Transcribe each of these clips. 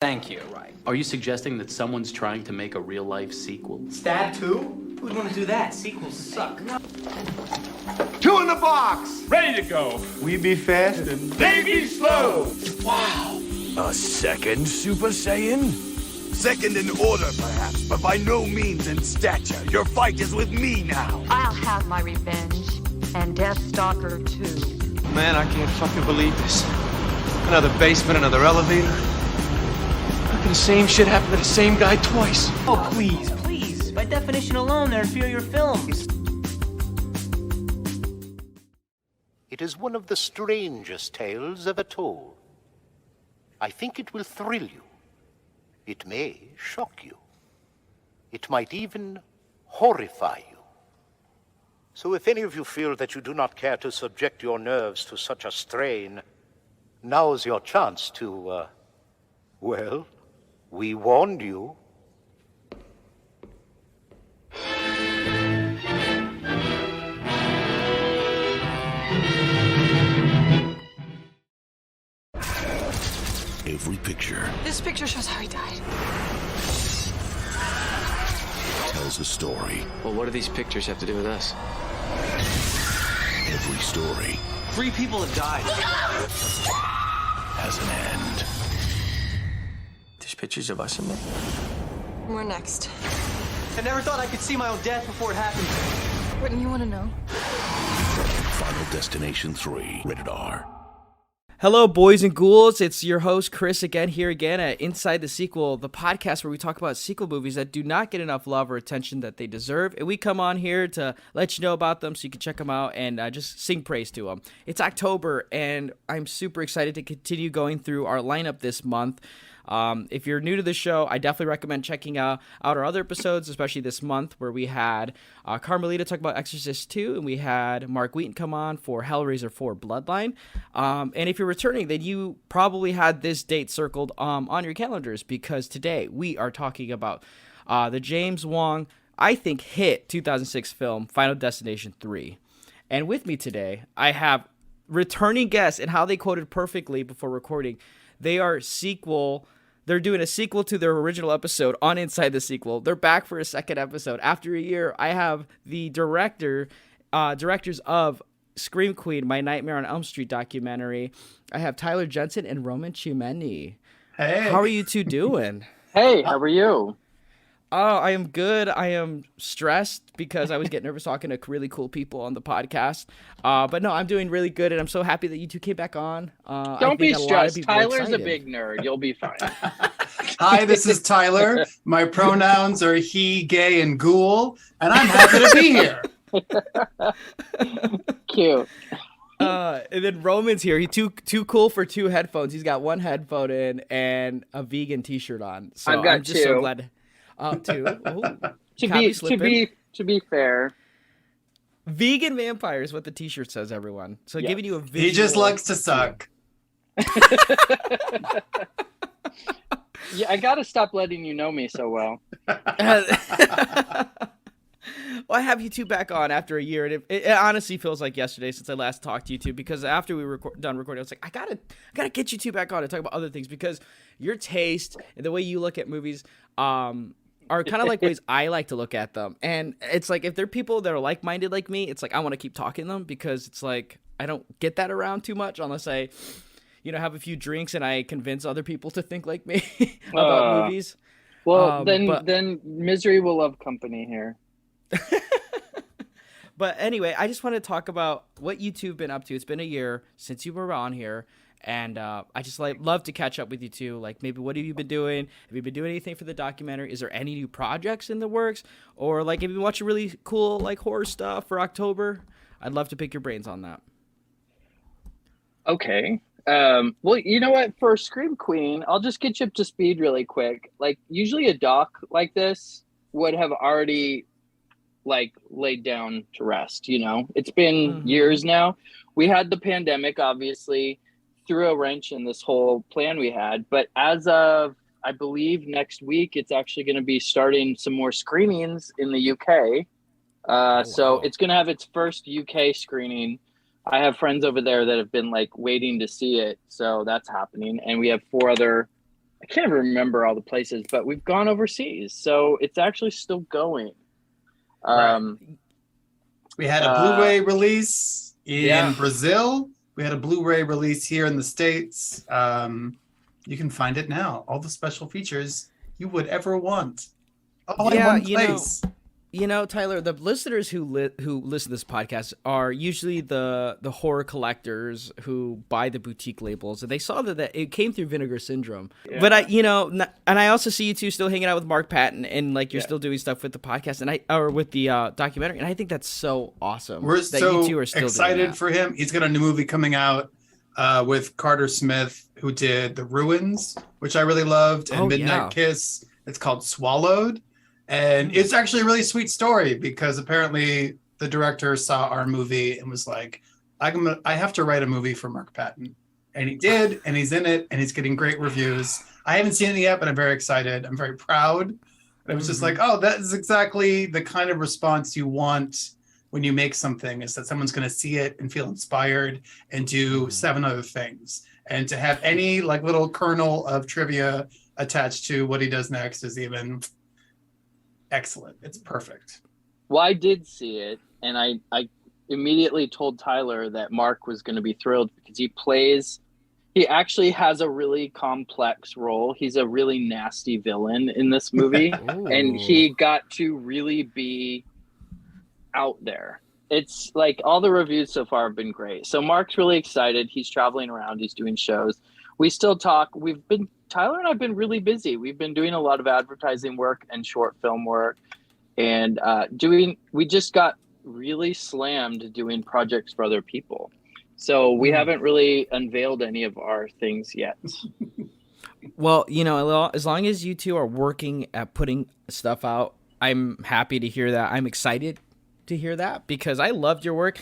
Thank you. Right. Are you suggesting that someone's trying to make a real-life sequel? Stab 2? Who'd want to do that? Sequels suck. Two in the box! Ready to go. We be fast and They be slow. Wow. A second Super Saiyan? Second in order, perhaps, but by no means in stature. Your fight is with me now. I'll have my revenge. And Deathstalker too. Man, I can't fucking believe this. Another basement, another elevator. How can the same shit happen to the same guy twice? Oh, please, please. By definition alone, they're inferior films. It is one of the strangest tales ever told. I think it will thrill you. It may shock you. It might even horrify you. So if any of you feel that you do not care to subject your nerves to such a strain, now's your chance to, well, we warned you. Every picture This picture shows how he died. tells a story. Well, what do these pictures have to do with us? Every story 3 people have died. has an end. There's pictures of us in there. We're next. I never thought I could see my own death before it happened. Wouldn't you want to know? Final Destination 3, rated R. Hello, boys and ghouls. It's your host, Chris, again at Inside the Sequel, the podcast where we talk about sequel movies that do not get enough love or attention that they deserve. And we come on here to let you know about them so you can check them out and just sing praise to them. It's October, and I'm super excited to continue going through our lineup this month. If you're new to the show, I definitely recommend checking out our other episodes, especially this month where we had Carmelita talk about Exorcist 2, and we had Mark Wheaton come on for Hellraiser 4 Bloodline. And if you're returning, then you probably had this date circled on your calendars, because today we are talking about the James Wong, I think, hit 2006 film Final Destination 3. And with me today, I have returning guests, and how they quoted perfectly before recording. They're doing a sequel to their original episode on Inside the Sequel. They're back for a second episode. After a year, I have the directors of Scream Queen, My Nightmare on Elm Street documentary. I have Tyler Jensen and Roman Chimienti. hey. How are you two doing? Hey, how are you? Oh, I am good. I am stressed because I was getting nervous talking to really cool people on the podcast. But no, I'm doing really good, and I'm so happy that you two came back on. Don't be stressed. Tyler's a big nerd. You'll be fine. Hi, this is Tyler. My pronouns are he, gay, and ghoul, and I'm happy to be here. Cute. And then Roman's here. He's too cool for 2 headphones. He's got 1 headphone in and a vegan T-shirt on. So I've got I'm just 2. so glad. 2. Ooh. To be fair, Vegan vampire is what the T-shirt says, everyone. So Yes. giving you a visual. He just likes to suck. yeah, I gotta stop letting you know me so well. Well, I have you two back on after a year, and it honestly feels like yesterday since I last talked to you two, because after we were done recording, I was like, I gotta get you two back on and talk about other things, because your taste and the way you look at movies are kind of like ways I like to look at them. And it's like, if they're people that are like-minded like me, it's like I want to keep talking to them, because it's like I don't get that around too much unless I, have a few drinks and I convince other people to think like me about movies. Well, then misery will love company here. But anyway, I just want to talk about what you two have been up to. It's been a year since you were on here, and I just love to catch up with you two. Like, maybe what have you been doing? Have you been doing anything for the documentary? Is there any new projects in the works? Or like, have you been watching really cool like horror stuff for October? I'd love to pick your brains on that. Okay. Well, you know what? For Scream Queen, I'll just get you up to speed really quick. Like, usually a doc like this would have already like laid down to rest. It's been years now. We had the pandemic, obviously, threw a wrench in this whole plan we had, but as of, I believe, next week, it's actually going to be starting some more screenings in the UK. So it's going to have its first UK screening. I have friends over there that have been like waiting to see it, so that's happening. And we have 4 other I can't even remember all the places, but we've gone overseas, so it's actually still going. We had a Blu-ray release in Brazil. We had a Blu-ray release here in the States. You can find it now. All the special features you would ever want. All in one place. Tyler, the listeners who listen to this podcast are usually the horror collectors who buy the boutique labels, and they saw that it came through Vinegar Syndrome. Yeah. But I also see you two still hanging out with Mark Patton, and like you're still doing stuff with the podcast or with the documentary, and I think that's so awesome. We're that so you two are still excited for him. He's got a new movie coming out with Carter Smith, who did The Ruins, which I really loved, and Midnight Kiss. It's called Swallowed. And it's actually a really sweet story because apparently the director saw our movie and was like, I have to write a movie for Mark Patton. And he did, and he's in it, and he's getting great reviews. I haven't seen it yet, but I'm very excited. I'm very proud. I was just like, oh, that is exactly the kind of response you want when you make something, is that someone's going to see it and feel inspired and do 7 other things. And to have any like little kernel of trivia attached to what he does next is even... excellent. It's perfect. Well, I did see it, and I immediately told Tyler that Mark was going to be thrilled because he actually has a really complex role. He's a really nasty villain in this movie, and he got to really be out there. It's like all the reviews so far have been great. So Mark's really excited. He's traveling around. He's doing shows. We still talk. Tyler and I have been really busy. We've been doing a lot of advertising work and short film work, and we just got really slammed doing projects for other people. So we haven't really unveiled any of our things yet. Well, as long as you two are working at putting stuff out, I'm happy to hear that. I'm excited to hear that because I loved your work.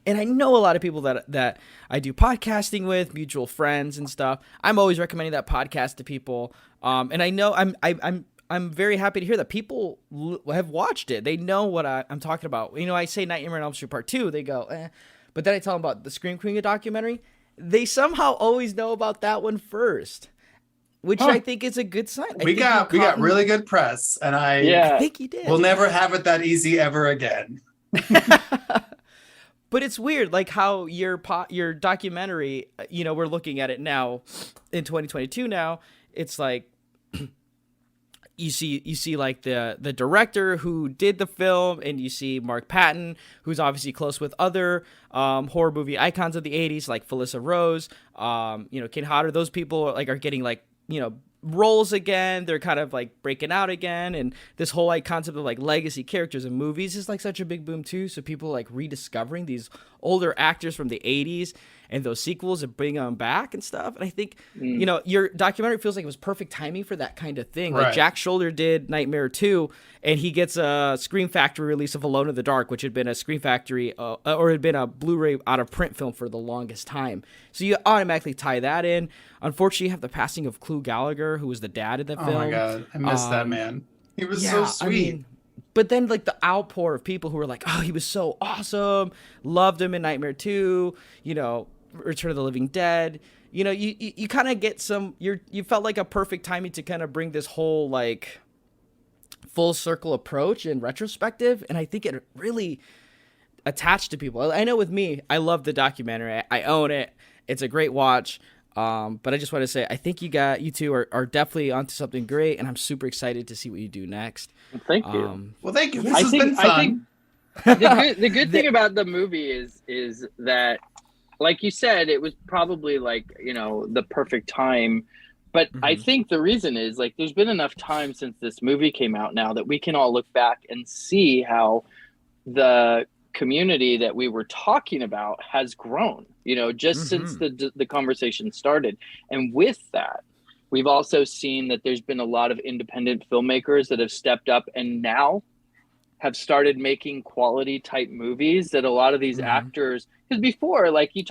And I know a lot of people that I do podcasting with, mutual friends and stuff. I'm always recommending that podcast to people. And I know I'm very happy to hear that people have watched it. They know what I'm talking about. I say Nightmare on Elm Street Part 2, they go, eh. But then I tell them about the Scream Queen documentary. They somehow always know about that one first, which I think is a good sign. We got really good press, and I think you did. We'll never have it that easy ever again. But it's weird, like how your documentary, we're looking at it now in 2022 now. It's like you see like the director who did the film, and you see Mark Patton, who's obviously close with other horror movie icons of the 80s, like Felissa Rose, Kane Hodder. Those people are getting roles again. They're kind of like breaking out again, and this whole concept of legacy characters in movies is such a big boom too. So people rediscovering these older actors from the 80s and those sequels and bringing them back and stuff. And I think your documentary feels like it was perfect timing for that kind of thing. Like Jack Shoulder did Nightmare 2, and he gets a Scream Factory release of Alone in the Dark, which had been a Scream Factory or had been a Blu-ray out of print film for the longest time. So you automatically tie that in. Unfortunately, you have the passing of Clu Gallagher, who was the dad of the film. Oh my God, I miss that man. He was so sweet. But then the outpour of people who were like, oh, he was so awesome, loved him in Nightmare 2, Return of the Living Dead. You kind of get you felt like a perfect timing to kind of bring this whole full circle approach in retrospective. And I think it really attached to people. I know with me, I love the documentary. I own it. It's a great watch. But I just want to say, I think you two are definitely onto something great, and I'm super excited to see what you do next. Thank you. Well, thank you. This has been fun. The good thing about the movie is that, like you said, it was probably the perfect time. But I think the reason is there's been enough time since this movie came out now that we can all look back and see how the community that we were talking about has grown, just since the conversation started. And with that, we've also seen that there's been a lot of independent filmmakers that have stepped up and now have started making quality type movies that a lot of these actors, because before, you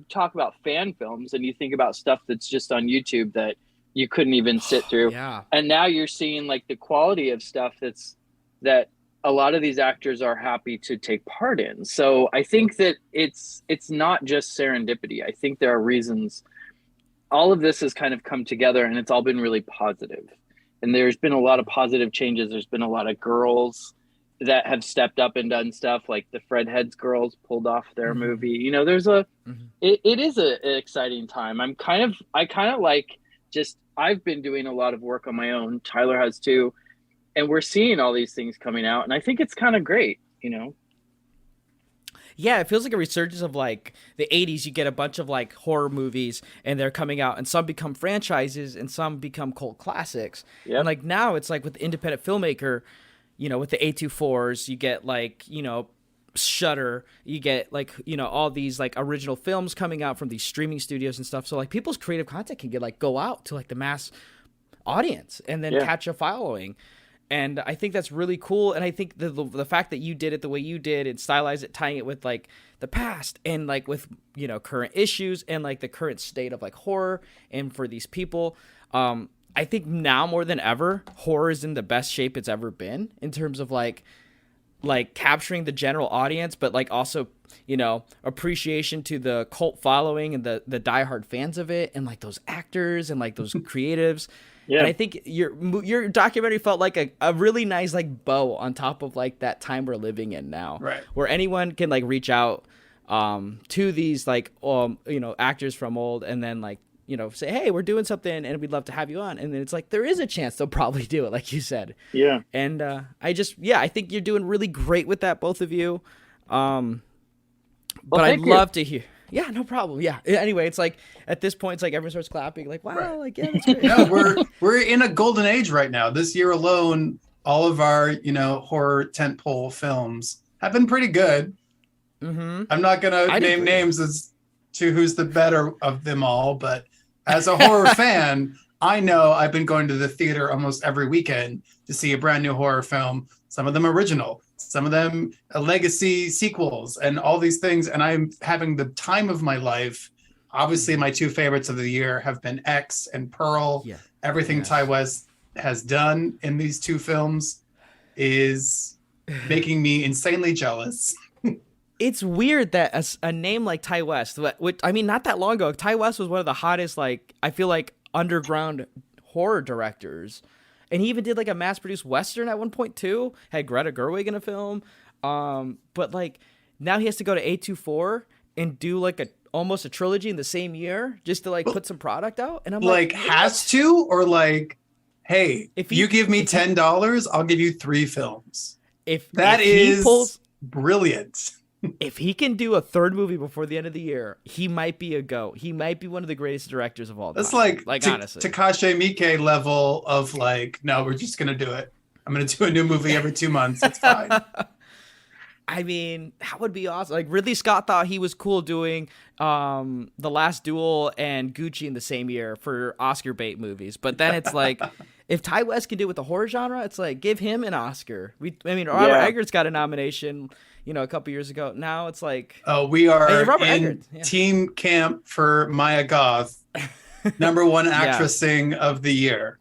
talk about fan films and you think about stuff that's just on YouTube that you couldn't even sit through. And now you're seeing the quality of stuff that a lot of these actors are happy to take part in. So I think that it's not just serendipity. I think there are reasons all of this has kind of come together, and it's all been really positive. And there's been a lot of positive changes. There's been a lot of girls that have stepped up and done stuff, like the Fred Heads girls pulled off their movie. You know, there's it is an exciting time. I kind of like, just, I've been doing a lot of work on my own. Tyler has too. And we're seeing all these things coming out. And I think it's kind of great, you know? Yeah, it feels like a resurgence of like the 80s. You get a bunch of like horror movies and they're coming out, and some become franchises and some become cult classics. Yep. And like now it's like with the independent filmmaker, you know, with the A24s, you get like, you know, Shudder, you get like, you know, all these like original films coming out from these streaming studios and stuff. So like people's creative content can get like go out to like the mass audience and then catch a following. And I think that's really cool. And I think the fact that you did it the way you did and stylize it, tying it with like the past and like with, you know, current issues and like the current state of like horror and for these people, I think now more than ever, horror is in the best shape it's ever been in terms of like capturing the general audience, but like also, you know, appreciation to the cult following and the diehard fans of it, and like those actors and like those creatives. Yeah. And I think your documentary felt like a really nice like bow on top of like that time we're living in now, right? Where anyone can like reach out to these like you know, actors from old, and then like, you know, say, hey, we're doing something and we'd love to have you on. And then it's like, there is a chance they'll probably do it, like you said. Yeah. And I think you're doing really great with that, both of you. But I'd love to hear. Yeah, no problem. Yeah. Anyway, it's like at this point, it's like everyone starts clapping, like, wow, like, yeah, that's great. No, we're in a golden age right now. This year alone, all of our, you know, horror tentpole films have been pretty good. Mm-hmm. I'm not gonna name names as to who's the better of them all, but as a horror fan, I know I've been going to the theater almost every weekend to see a brand new horror film. Some of them original, some of them legacy sequels, and all these things. And I'm having the time of my life. Obviously, my two favorites of the year have been X and Pearl. Yeah. Everything Ty West has done in these two films is making me insanely jealous. It's weird that a name like Ty West, which, I mean, not that long ago, Ty West was one of the hottest, like, I feel like, underground horror directors. And he even did like a mass-produced Western at one point too. Had Greta Gerwig in a film. But like now he has to go to A24 and do like almost a trilogy in the same year just to like put some product out. And I'm like has to, or like, hey, if you give me $10, I'll give you 3 films. If he pulls, brilliant. If he can do a third movie before the end of the year, he might be a GOAT. He might be one of the greatest directors of all time. That's like honestly, Takashi Miike level of like, no, we're just gonna do it. I'm gonna do a new movie every 2 months. It's fine. I mean, that would be awesome. Like Ridley Scott thought he was cool doing The Last Duel and Gucci in the same year for Oscar bait movies. But then it's like, if Ty West can do it with the horror genre, it's like, give him an Oscar. Robert Eggers got a nomination, you know, a couple years ago. Now it's like, we are in team camp for Maya Goth, number one actressing of the year.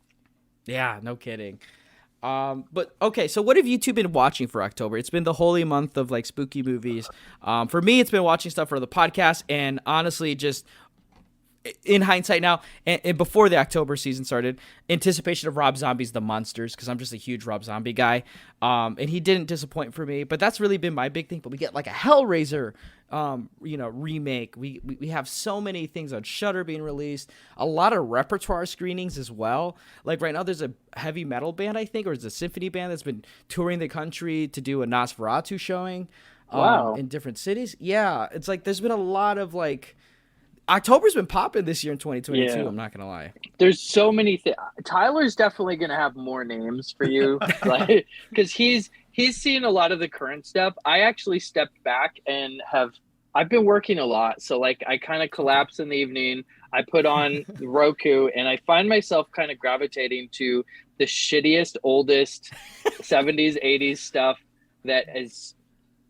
Yeah, no kidding. But okay, so what have you two been watching for October? It's been the holy month of like spooky movies. For me, it's been watching stuff for the podcast, and honestly, just in hindsight now, and before the October season started, anticipation of Rob Zombie's The Munsters, because I'm just a huge Rob Zombie guy. And he didn't disappoint for me, but that's really been my big thing. But we get like a Hellraiser, remake. We have so many things on Shudder being released, a lot of repertoire screenings as well. Like right now, there's a heavy metal band, I think, or it's a symphony band that's been touring the country to do a Nosferatu showing in different cities. Yeah, it's like there's been a lot of like, October's been popping this year in 2022. Yeah. I'm not gonna lie. There's so many things. Tyler's definitely gonna have more names for you, like, because he's seen a lot of the current stuff. I actually stepped back and I've been working a lot, so like I kind of collapse in the evening. I put on Roku, and I find myself kind of gravitating to the shittiest, oldest 70s, 80s stuff that is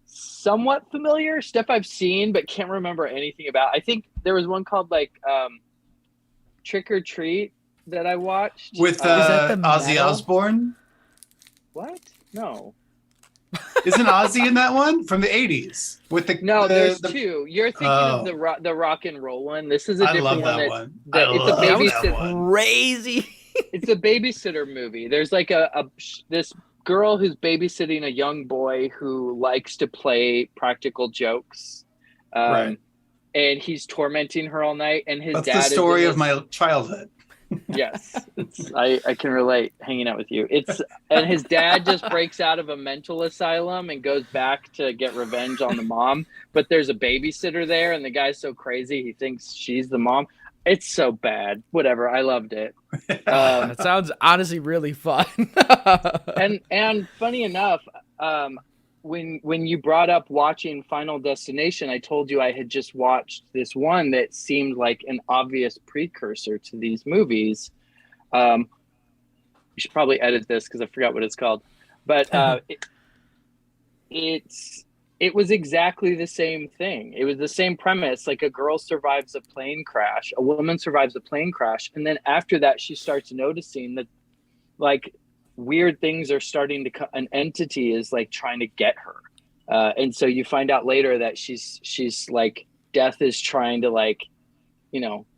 somewhat familiar, stuff I've seen but can't remember anything about. I think there was one called like Trick or Treat that I watched with Ozzy Osbourne. What? No. Isn't Ozzy in that one from the 80s with the there's the, two. You're thinking of the rock and roll one. This is a I different love that one. one. It's a babysitter. Crazy. It's a babysitter movie. There's like this girl who's babysitting a young boy who likes to play practical jokes. Right. And he's tormenting her all night. And his That's dad the story is of my childhood. Yes, I can relate hanging out with you. And his dad just breaks out of a mental asylum and goes back to get revenge on the mom. But there's a babysitter there, and the guy's so crazy he thinks she's the mom. It's so bad. Whatever. I loved it. That sounds honestly really fun. and funny enough, when you brought up watching Final Destination, I told you I had just watched this one that seemed like an obvious precursor to these movies. You should probably edit this because I forgot what it's called. But it was exactly the same thing. It was the same premise. Like a girl survives a plane crash, a woman survives a plane crash, and then after that, she starts noticing that, like, weird things are starting to an entity is like trying to get her, and so you find out later that she's like death is trying to, like,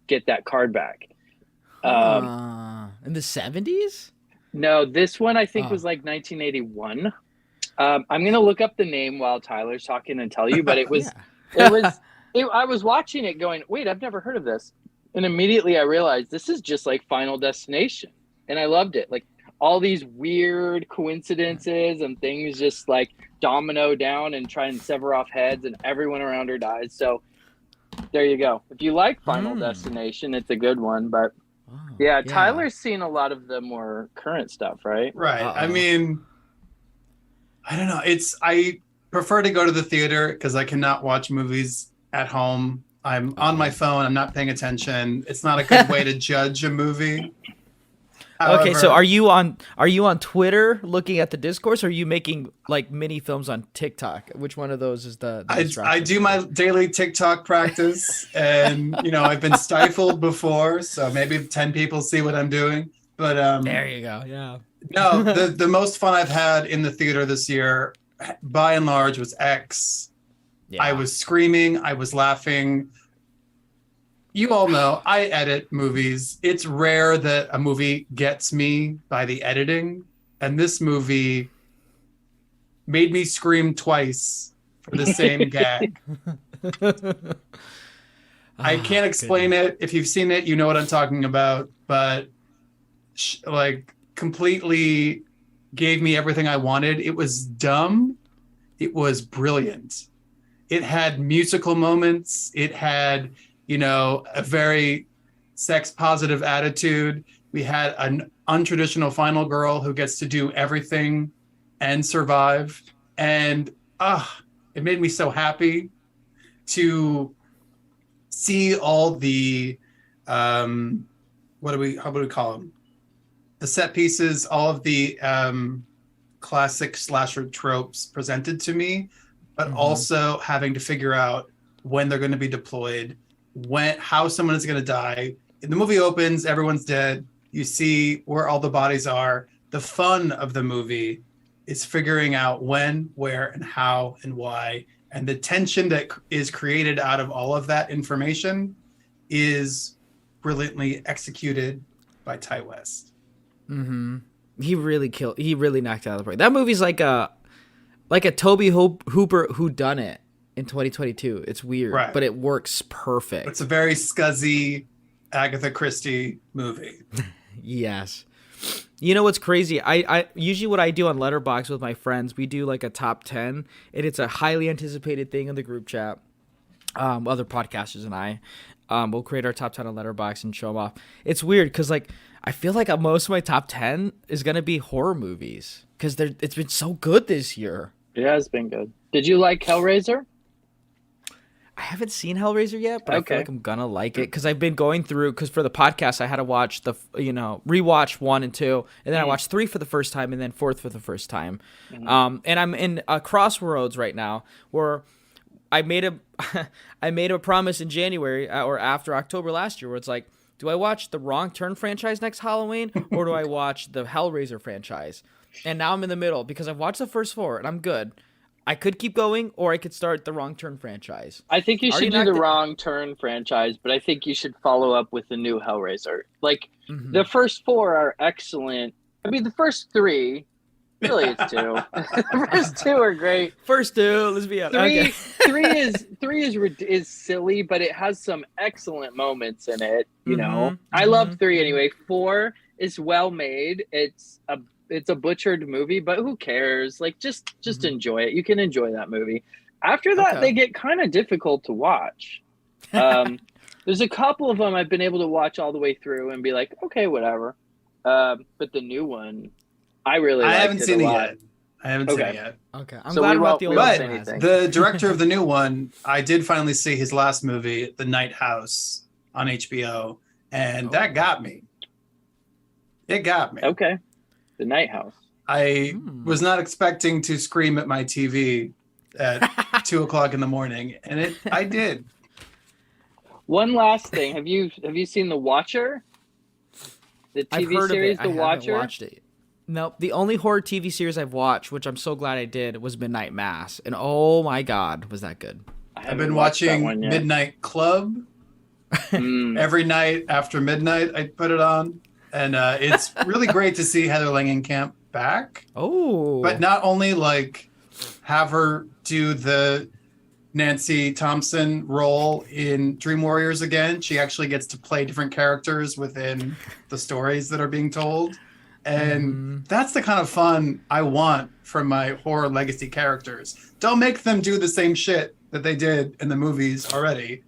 get that card back. In the 70s? No, this one I think was like 1981. I'm gonna look up the name while Tyler's talking and tell you, but it was I was watching it going, wait, I've never heard of this, and immediately I realized this is just like Final Destination, and I loved it. Like, all these weird coincidences and things just like domino down and try and sever off heads, and everyone around her dies. So there you go. If you like Final Destination, it's a good one. But yeah, Tyler's seen a lot of the more current stuff, right? Right. I mean, I don't know. I prefer to go to the theater because I cannot watch movies at home. I'm on my phone. I'm not paying attention. It's not a good way to judge a movie. However, okay, so are you on Twitter looking at the discourse, or are you making like mini films on TikTok? Which one of those is the I do my daily TikTok practice, and I've been stifled before, so maybe 10 people see what I'm doing. But there you go. Yeah. No, the most fun I've had in the theater this year, by and large, was X. Yeah. I was screaming. I was laughing. You all know I edit movies. It's rare that a movie gets me by the editing, and this movie made me scream twice for the same gag. I can't explain it. If you've seen it, you know what I'm talking about, but like completely gave me everything I wanted. It was dumb. It was brilliant. It had musical moments. It had a very sex positive attitude. We had an untraditional final girl who gets to do everything and survive. And it made me so happy to see all the, how do we call them? The set pieces, all of the classic slasher tropes presented to me, but also having to figure out when they're going to be deployed, how someone is going to die. The movie opens, everyone's dead. You see where all the bodies are. The fun of the movie is figuring out when, where, and how, and why. And the tension that is created out of all of that information is brilliantly executed by Ty West. Mm-hmm. He really knocked it out of the park. That movie's like a Toby Hooper whodunit in 2022. It's weird, right, but it works perfect. It's a very scuzzy Agatha Christie movie. Yes. You know what's crazy? I usually what I do on Letterboxd with my friends, we do like a top 10, and it's a highly anticipated thing in the group chat. Other podcasters and I, we'll create our top 10 on Letterboxd and show them off. It's weird because like I feel like most of my top 10 is gonna be horror movies because it's been so good this year. It has been good. Did you like Hellraiser? I haven't seen Hellraiser yet, but I feel like I'm gonna like it because I've been going through. Because for the podcast, I had to watch rewatch 1 and 2, and then I watched 3 for the first time, and then 4th for the first time. And I'm in a crossroads right now where I made a promise in January or after October last year, where it's like, do I watch the Wrong Turn franchise next Halloween or do I watch the Hellraiser franchise? And now I'm in the middle because I've watched the first 4 and I'm good. I could keep going or I could start the Wrong Turn franchise. I think you should do the Wrong Turn franchise, but I think you should follow up with the new Hellraiser. Like, the first 4 are excellent. I mean, the first 3, really, it's 2. The first 2 are great. First 2, let's be honest. 3 is silly, but it has some excellent moments in it. You know, I love 3 anyway. 4 is well made. It's a butchered movie, but who cares? Like, just enjoy it. You can enjoy that movie. After that, they get kind of difficult to watch. There's a couple of them I've been able to watch all the way through and be like, okay, whatever. But the new one, I haven't seen it yet. I haven't seen it yet. Okay, I'm glad about the old one. But the director of the new one, I did finally see his last movie, The Night House, on HBO, and that got me. It got me. Okay. The Night House. I was not expecting to scream at my TV at 2:00 in the morning, and I did. One last thing: have you seen The Watcher? The TV series, The Watcher. I haven't watched it. Nope. The only horror TV series I've watched, which I'm so glad I did, was Midnight Mass, and oh my god, was that good! I've been watching Midnight Club every night after midnight. I put it on. And it's really great to see Heather Langenkamp back. Oh. But not only like have her do the Nancy Thompson role in Dream Warriors again, she actually gets to play different characters within the stories that are being told. And that's the kind of fun I want from my horror legacy characters. Don't make them do the same shit that they did in the movies already.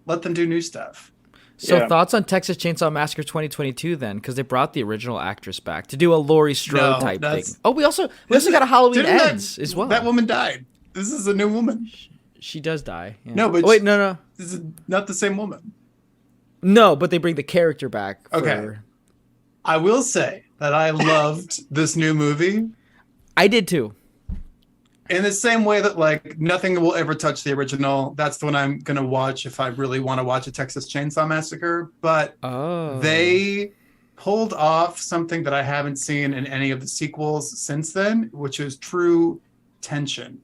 Let them do new stuff. So thoughts on Texas Chainsaw Massacre 2022 then? Because they brought the original actress back to do a Laurie Strode type thing. Oh, we also got a Halloween Ends as well. That woman died. This is a new woman. She does die. Yeah. No, but wait, no. This is not the same woman. No, but they bring the character back. Okay. I will say that I loved this new movie. I did too. In the same way that like nothing will ever touch the original. That's the one I'm gonna watch if I really want to watch a Texas Chainsaw Massacre. But they pulled off something that I haven't seen in any of the sequels since then, which is true tension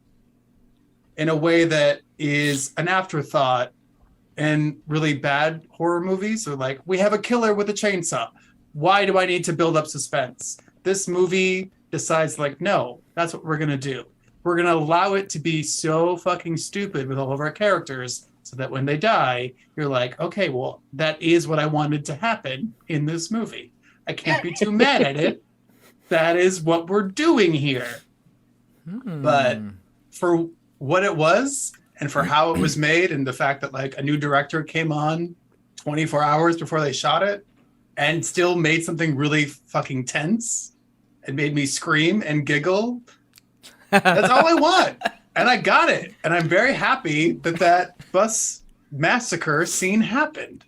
in a way that is an afterthought in really bad horror movies. So like, we have a killer with a chainsaw. Why do I need to build up suspense? This movie decides like, no, that's what we're gonna do. We're going to allow it to be so fucking stupid with all of our characters so that when they die, you're like, okay, well, that is what I wanted to happen in this movie. I can't be too mad at it. That is what we're doing here. But for what it was and for how it was made and the fact that like a new director came on 24 hours before they shot it and still made something really fucking tense and made me scream and giggle. That's all I want. And I got it. And I'm very happy that bus massacre scene happened.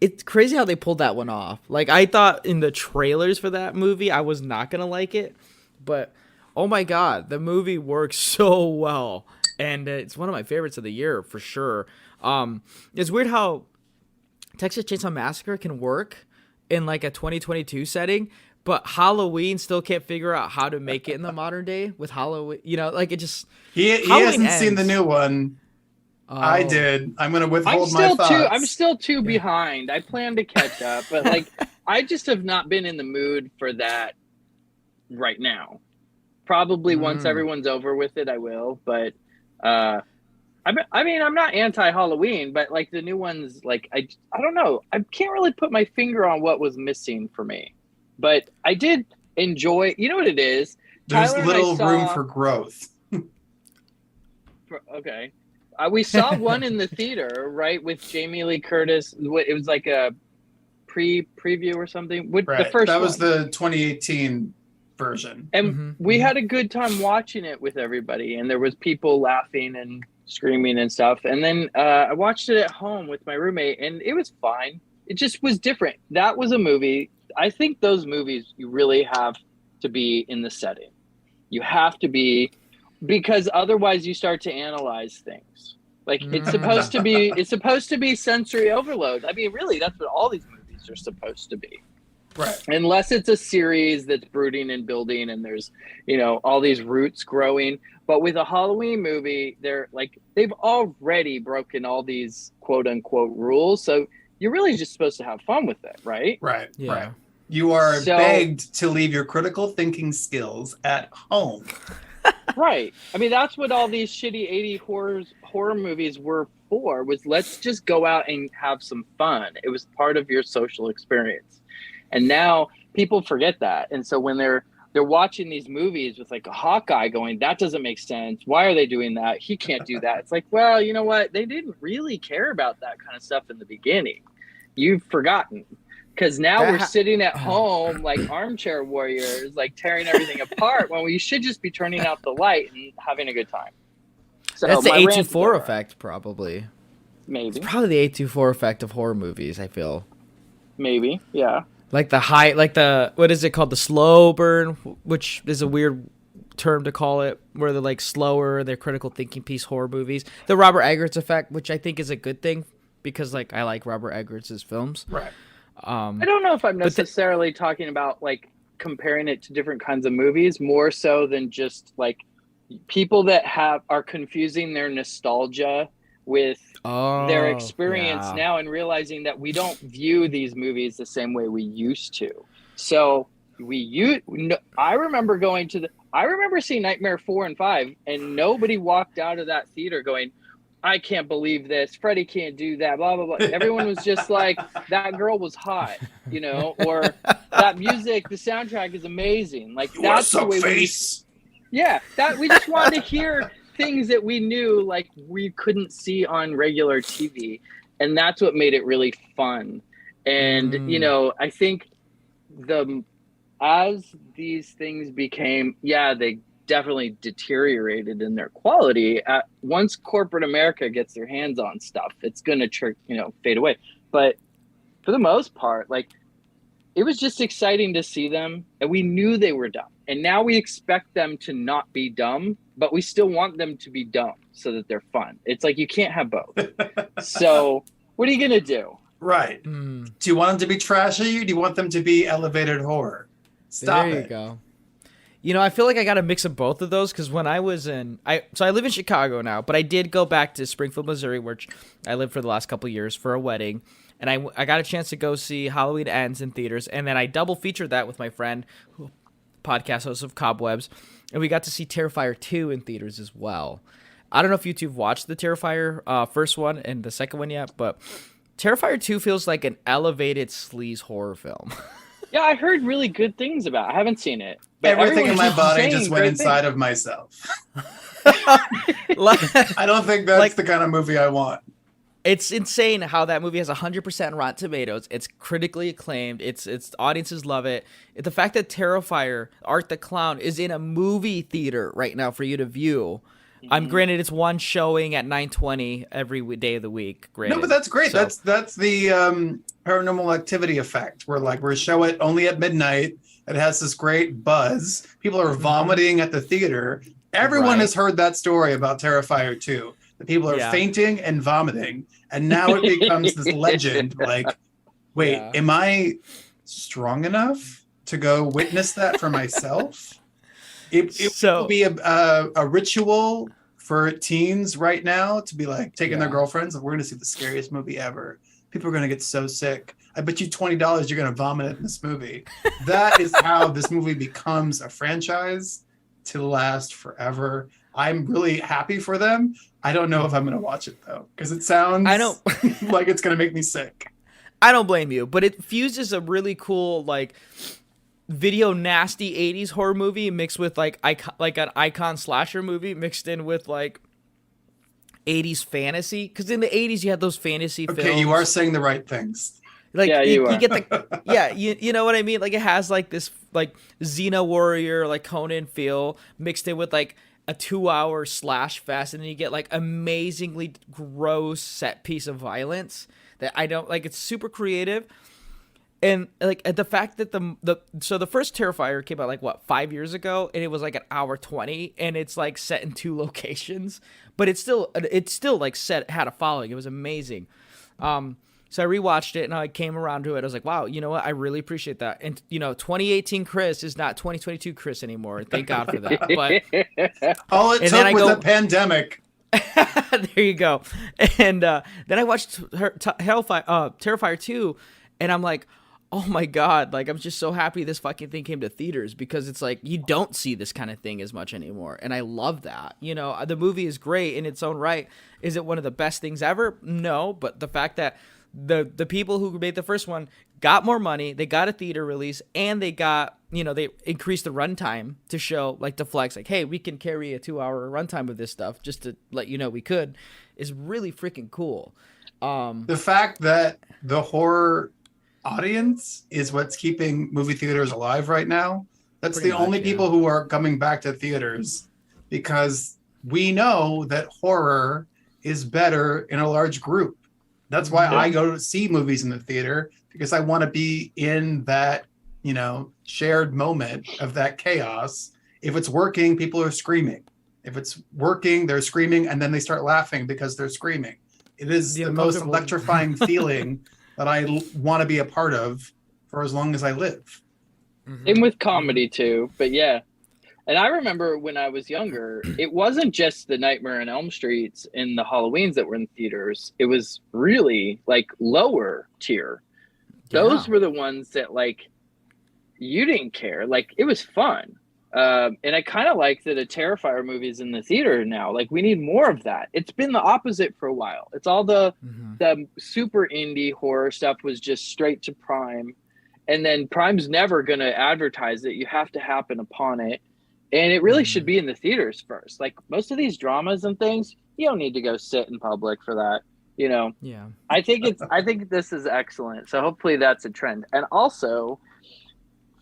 It's crazy how they pulled that one off. Like, I thought in the trailers for that movie, I was not going to like it. But, oh my God, the movie works so well. And it's one of my favorites of the year, for sure. It's weird how Texas Chainsaw Massacre can work in, like, a 2022 setting, but Halloween still can't figure out how to make it in the modern day with Halloween. You know, like, it just... He hasn't seen the new one. Oh. I did. I'm going to withhold my thoughts. I'm still too behind. I plan to catch up, but, like, I just have not been in the mood for that right now. Probably once everyone's over with it, I will. But, I mean, I'm not anti-Halloween, but, like, the new ones, like, I don't know. I can't really put my finger on what was missing for me. But I did enjoy, you know what it is? There's little room for growth. Okay. We saw one in the theater, right, with Jamie Lee Curtis. It was like a preview or something. Right. The first that was the 2018 version. And we had a good time watching it with everybody. And there was people laughing and screaming and stuff. And then I watched it at home with my roommate, and it was fine. It just was different. That was a movie. I think those movies, you really have to be in the setting. You have to be, because otherwise you start to analyze things. Like it's supposed to be sensory overload. I mean, really, that's what all these movies are supposed to be. Right. Unless it's a series that's brooding and building and there's, all these roots growing. But with a Halloween movie, they've already broken all these quote unquote rules. So you're really just supposed to have fun with it, right? Right. Yeah. Right. You are begged to leave your critical thinking skills at home. Right. I mean, that's what all these shitty 80s horror movies were for, was let's just go out and have some fun. It was part of your social experience. And now people forget that. And so when they're watching these movies with like a Hawkeye going, that doesn't make sense. Why are they doing that? He can't do that. It's like, well, you know what? They didn't really care about that kind of stuff in the beginning. You've forgotten. Because now we're sitting at home like armchair warriors, like tearing everything apart when we should just be turning out the light and having a good time. So that's the A24 effect, probably. Maybe. It's probably the A24 effect of horror movies, I feel. Maybe, yeah. Like what is it called? The slow burn, which is a weird term to call it, where they're like slower, they're critical thinking piece horror movies. The Robert Eggers effect, which I think is a good thing because like I like Robert Eggers' films. Right. I don't know if I'm necessarily talking about like comparing it to different kinds of movies, more so than just like people that are confusing their nostalgia with their experience now and realizing that we don't view these movies the same way we used to. So I remember seeing Nightmare 4 and 5 and nobody walked out of that theater going, I can't believe this. Freddy can't do that, blah, blah, blah. Everyone was just like, that girl was hot, or that music, the soundtrack is amazing. Like, that's the way we just wanted to hear things that we knew, like, we couldn't see on regular TV. And that's what made it really fun. And, I think as these things became, they definitely deteriorated in their quality. Once corporate America gets their hands on stuff, it's gonna fade away. But for the most part, like, it was just exciting to see them, and we knew they were dumb. And now we expect them to not be dumb, but we still want them to be dumb so that they're fun. It's like you can't have both. So what are you gonna do? Right. Do you want them to be trashy? Or do you want them to be elevated horror? Stop there it. You go. I feel like I got a mix of both of those because when I was I live in Chicago now, but I did go back to Springfield, Missouri, where I lived for the last couple of years for a wedding, and I got a chance to go see Halloween Ends in theaters, and then I double featured that with my friend, podcast host of Cobwebs, and we got to see Terrifier 2 in theaters as well. I don't know if you two have watched the Terrifier first one and the second one yet, but Terrifier 2 feels like an elevated sleaze horror film. Yeah, I heard really good things about it. I haven't seen it. Everything in my body just went inside of myself. I don't think that's the kind of movie I want. It's insane how that movie has 100% Rotten Tomatoes. It's critically acclaimed. It's audiences love it. The fact that Terrifier, Art the Clown, is in a movie theater right now for you to view. I'm granted it's one showing at 9:20 every day of the week. Granted. No, but that's great. So, that's the Paranormal Activity effect. We're show it only at midnight. It has this great buzz. People are vomiting at the theater. Everyone has heard that story about Terrifier 2. The people are fainting and vomiting, and now it becomes this legend. Like, wait, am I strong enough to go witness that for myself? It will be a ritual for teens right now to be like taking their girlfriends and we're going to see the scariest movie ever. People are going to get so sick. I bet you $20 you're going to vomit in this movie. That is how this movie becomes a franchise to last forever. I'm really happy for them. I don't know if I'm going to watch it though, because it sounds like it's going to make me sick. I don't blame you, but it fuses a really cool video nasty 80s horror movie mixed with like an icon slasher movie mixed in with 80s fantasy, because in the 80s you had those fantasy films. Okay, you are saying the right things. You get the you know what I mean, like it has this Xena Warrior Conan feel mixed in with a 2-hour slash fest, and then you get amazingly gross set piece of violence that I don't like. It's super creative. And like the fact that the first Terrifier came out like what 5 years ago, and it was like an hour 20, and it's like set in 2 locations, but it's still like had a following. It was amazing. So I rewatched it and I came around to it. I was like, wow, you know what? I really appreciate that. And 2018 Chris is not 2022 Chris anymore. Thank God for that. But all it took was a pandemic. There you go. And then I watched Terrifier 2, and I'm like, oh my God, like I'm just so happy this fucking thing came to theaters, because it's like you don't see this kind of thing as much anymore. And I love that. The movie is great in its own right. Is it one of the best things ever? No, but the fact that the people who made the first one got more money, they got a theater release, and they got, they increased the runtime to show, like, to flex, like, hey, we can carry a 2-hour runtime of this stuff, just to let you know we could, is really freaking cool. The fact that the horror audience is what's keeping movie theaters alive right now. That's the only people who are coming back to theaters, because we know that horror is better in a large group. That's why I go to see movies in the theater, because I want to be in that, shared moment of that chaos. If it's working, people are screaming. If it's working, they're screaming, and then they start laughing because they're screaming. It is the most electrifying feeling that I want to be a part of for as long as I live. And with comedy too, but yeah. And I remember when I was younger, it wasn't just the Nightmare on Elm Streets and the Halloweens that were in theaters. It was really like lower tier. Those were the ones that like you didn't care. Like it was fun. And I kind of like that a Terrifier movie is in the theater now. Like we need more of that. It's been the opposite for a while. It's all the super indie horror stuff was just straight to Prime. And then Prime's never going to advertise it. You have to happen upon it. And it really should be in the theaters first. Like most of these dramas and things, you don't need to go sit in public for that. Yeah. I think this is excellent. So hopefully that's a trend. And also,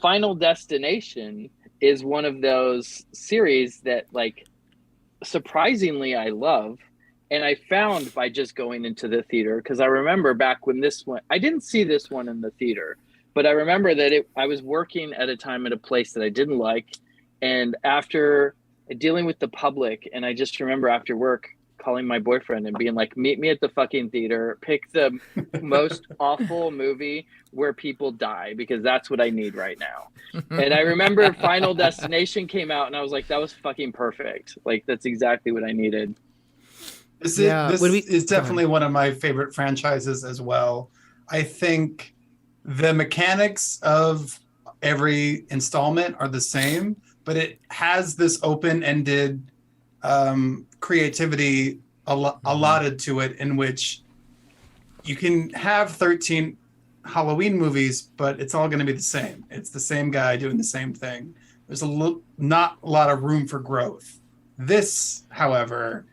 Final Destination is one of those series that, like, surprisingly I love. And I found by just going into the theater, because I remember back when this one, I didn't see this one in the theater, but I remember that I was working at a time at a place that I didn't like. And after dealing with the public, and I just remember after work calling my boyfriend and being like, meet me at the fucking theater, pick the most awful movie where people die, because that's what I need right now. And I remember Final Destination came out and I was like, that was fucking perfect. Like, that's exactly what I needed. This is definitely one of my favorite franchises as well. I think the mechanics of every installment are the same, but it has this open-ended creativity allotted to it, in which you can have 13 Halloween movies, but it's all going to be the same. It's the same guy doing the same thing. There's not a lot of room for growth. This, however,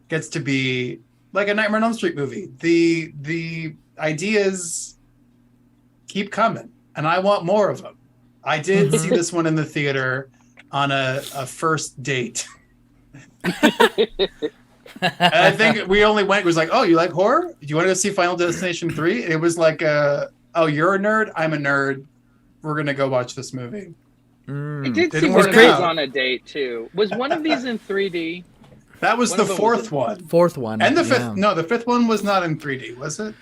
gets to be like a Nightmare on Elm Street movie. The ideas keep coming, and I want more of them. I did see this one in the theater on a first date. And I think we only went, it was like, oh, you like horror? Do you want to go see Final Destination 3? It was like, oh, you're a nerd? I'm a nerd. We're going to go watch this movie. I did see one of these on a date, too. Was one of these in 3D? That was the fourth one. Fourth one. And the fifth. No, the fifth one was not in 3D, was it?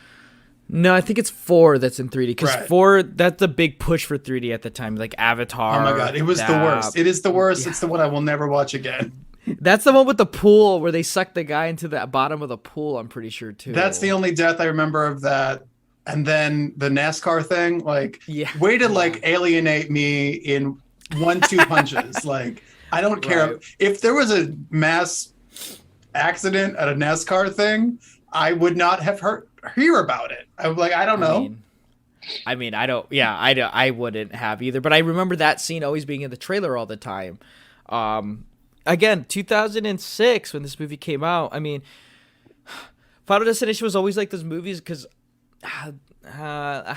No, I think it's 4 that's in 3D, because 4, that's the big push for 3D at the time, like Avatar. Oh my God, it was the worst. It is the worst. Yeah. It's the one I will never watch again. That's the one with the pool where they suck the guy into the bottom of the pool, I'm pretty sure, too. That's the only death I remember of that. And then the NASCAR thing, like, way to like alienate me in 1-2 punches. Like, I don't care. Right. If there was a mass accident at a NASCAR thing, I would not have hear about it. I was like, I don't know. I wouldn't have either. But I remember that scene always being in the trailer all the time. Again, 2006 when this movie came out. I mean, Final Destination was always like those movies because, how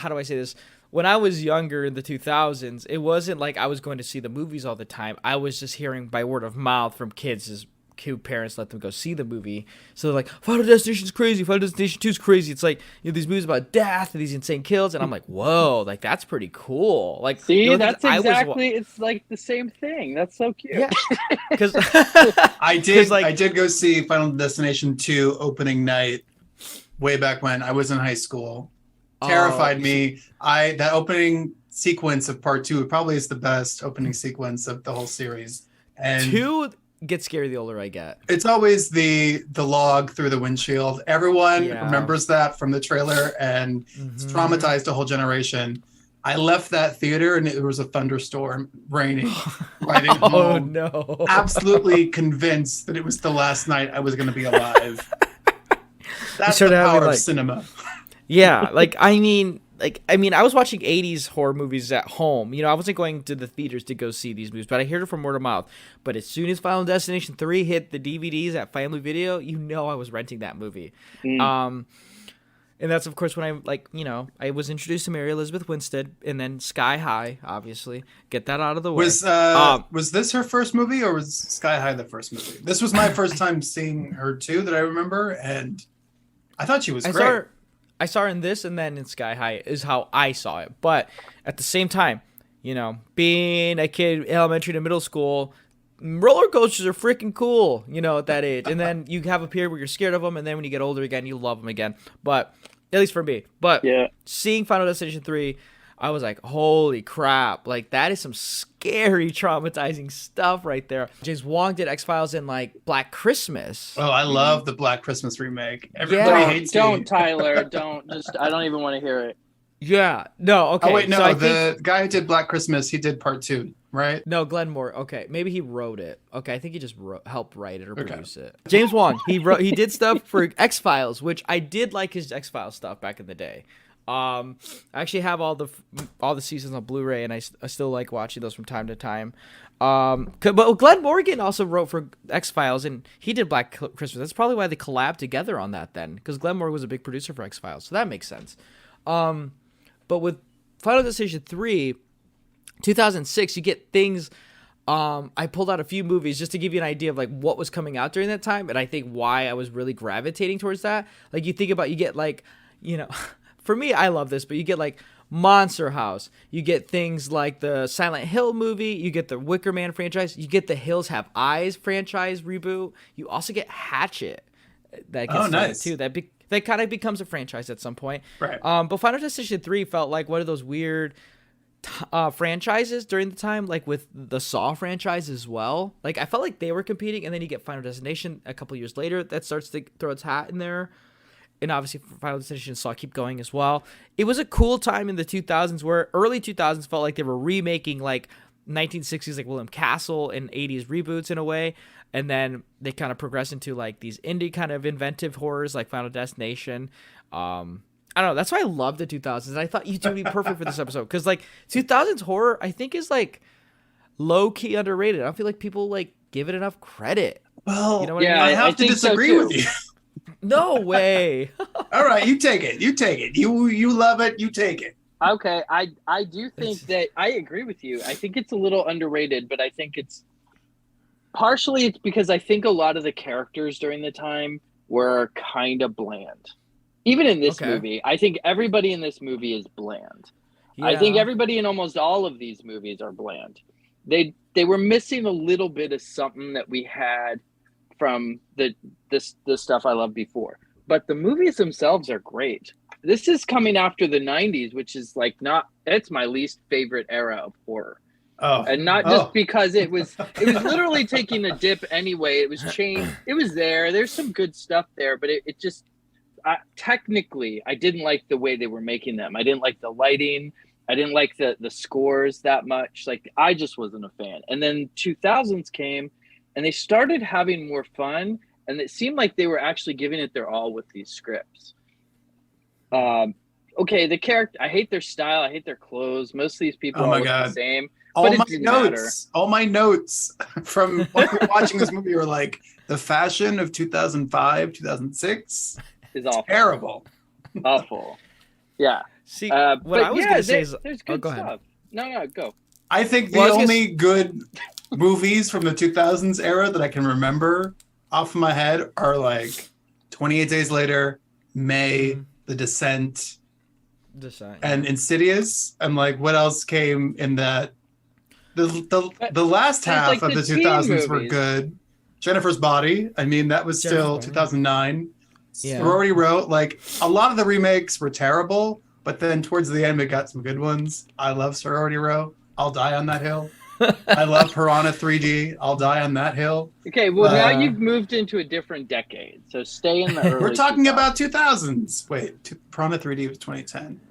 do I say this? When I was younger in the 2000s, it wasn't like I was going to see the movies all the time. I was just hearing by word of mouth from kids parents let them go see the movie. So they're like, Final Destination's crazy. Final Destination 2's crazy. It's like, these movies about death and these insane kills. And I'm like, whoa, like that's pretty cool. Like, see, that's exactly, it's like the same thing. That's so cute. Yeah. Because I did go see Final Destination 2 opening night way back when I was in high school. Terrified me. That opening sequence of part 2 probably is the best opening sequence of the whole series. And 2 gets scary the older I get. It's always the log through the windshield. Everyone remembers that from the trailer, and it's traumatized a whole generation. I left that theater and it was a thunderstorm raining. Riding home. Oh no! Absolutely convinced that it was the last night I was going to be alive. That's the power of cinema. Yeah, I mean, I was watching 80s horror movies at home. I wasn't going to the theaters to go see these movies, but I heard it from word of mouth. But as soon as Final Destination 3 hit the DVDs at Family Video, I was renting that movie. And that's, of course, when I was introduced to Mary Elizabeth Winstead, and then Sky High, obviously. Get that out of the way. Was this her first movie, or was Sky High the first movie? This was my first time seeing her, too, that I remember, and I thought she was great. I saw her in this, and then in Sky High is how I saw it. But at the same time, being a kid, elementary to middle school, roller coasters are freaking cool, at that age. And then you have a period where you're scared of them, and then when you get older again, you love them again. But at least for me. But seeing Final Destination 3, I was like, holy crap. Like, that is some scary, traumatizing stuff right there. James Wong did X-Files and, Black Christmas. Oh, I love the Black Christmas remake. Everybody hates it. Don't, Tyler. Don't. I don't even want to hear it. Yeah. No, okay. Oh, wait, no. The guy who did Black Christmas, he did part 2, right? No, Glenn Moore. Okay. Maybe he wrote it. Okay. I think he just helped write it or produce it. James Wong, he did stuff for X-Files, which I did like his X-Files stuff back in the day. I actually have all the seasons on Blu-ray, and I still like watching those from time to time. But Glenn Morgan also wrote for X-Files, and he did Black Christmas. That's probably why they collabed together on that then, because Glenn Morgan was a big producer for X-Files, so that makes sense. But with Final Destination 3, 2006, you get things. I pulled out a few movies just to give you an idea of what was coming out during that time, and I think why I was really gravitating towards that. You think about, you get for me, I love this, but you get Monster House. You get things like the Silent Hill movie. You get the Wicker Man franchise. You get the Hills Have Eyes franchise reboot. You also get Hatchet. That gets nice too. That kind of becomes a franchise at some point. Right. But Final Destination 3 felt like one of those weird franchises during the time, with the Saw franchise as well. I felt like they were competing, and then you get Final Destination a couple years later that starts to throw its hat in there. And obviously Final Destination Saw keep going as well. It was a cool time in the 2000s where early 2000s felt like they were remaking 1960s William Castle and 80s reboots in a way. And then they kind of progressed into these indie kind of inventive horrors like Final Destination. I don't know. That's why I love the 2000s. And I thought you two would be perfect for this episode. Because 2000s horror I think is low-key underrated. I don't feel like people give it enough credit. Well, you know what I have to disagree with you. No way. All right, you take it. You love it. You take it. Okay, I do think that I agree with you. I think it's a little underrated, but I think it's because I think a lot of the characters during the time were kind of bland. Even in this movie, I think everybody in this movie is bland. Yeah. I think everybody in almost all of these movies are bland. They were missing a little bit of something that we had from the stuff I loved before. But the movies themselves are great. This is coming after the 90s, which is it's my least favorite era of horror. Oh. And not just because it was literally taking a dip anyway. It was changed. It was there. There's some good stuff there, but it just technically I didn't like the way they were making them. I didn't like the lighting. I didn't like the scores that much. I just wasn't a fan. And then 2000s came, and they started having more fun, and it seemed like they were actually giving it their all with these scripts. The character, I hate their style. I hate their clothes. Most of these people are the same. All my notes from watching this movie were the fashion of 2005, 2006 is awful. Terrible. Awful. Yeah. See, what I was going to say is... There's good go ahead. stuff. No, go. I think the only good movies from the 2000s era that I can remember off of my head are like 28 Days Later, May, The Descent, and Insidious. And like, what else came in that? The last half like of the 2000s were good. Jennifer's Body. I mean, that was still 2009. Yeah. Sorority Row. Like, a lot of the remakes were terrible, but then towards the end, we got some good ones. I love Sorority Row. I'll die on that hill. I love Piranha 3D. I'll die on that hill. Okay, well, now you've moved into a different decade, so stay in the early We're talking 2000s. about 2000s. Wait, Piranha 3D was 2010.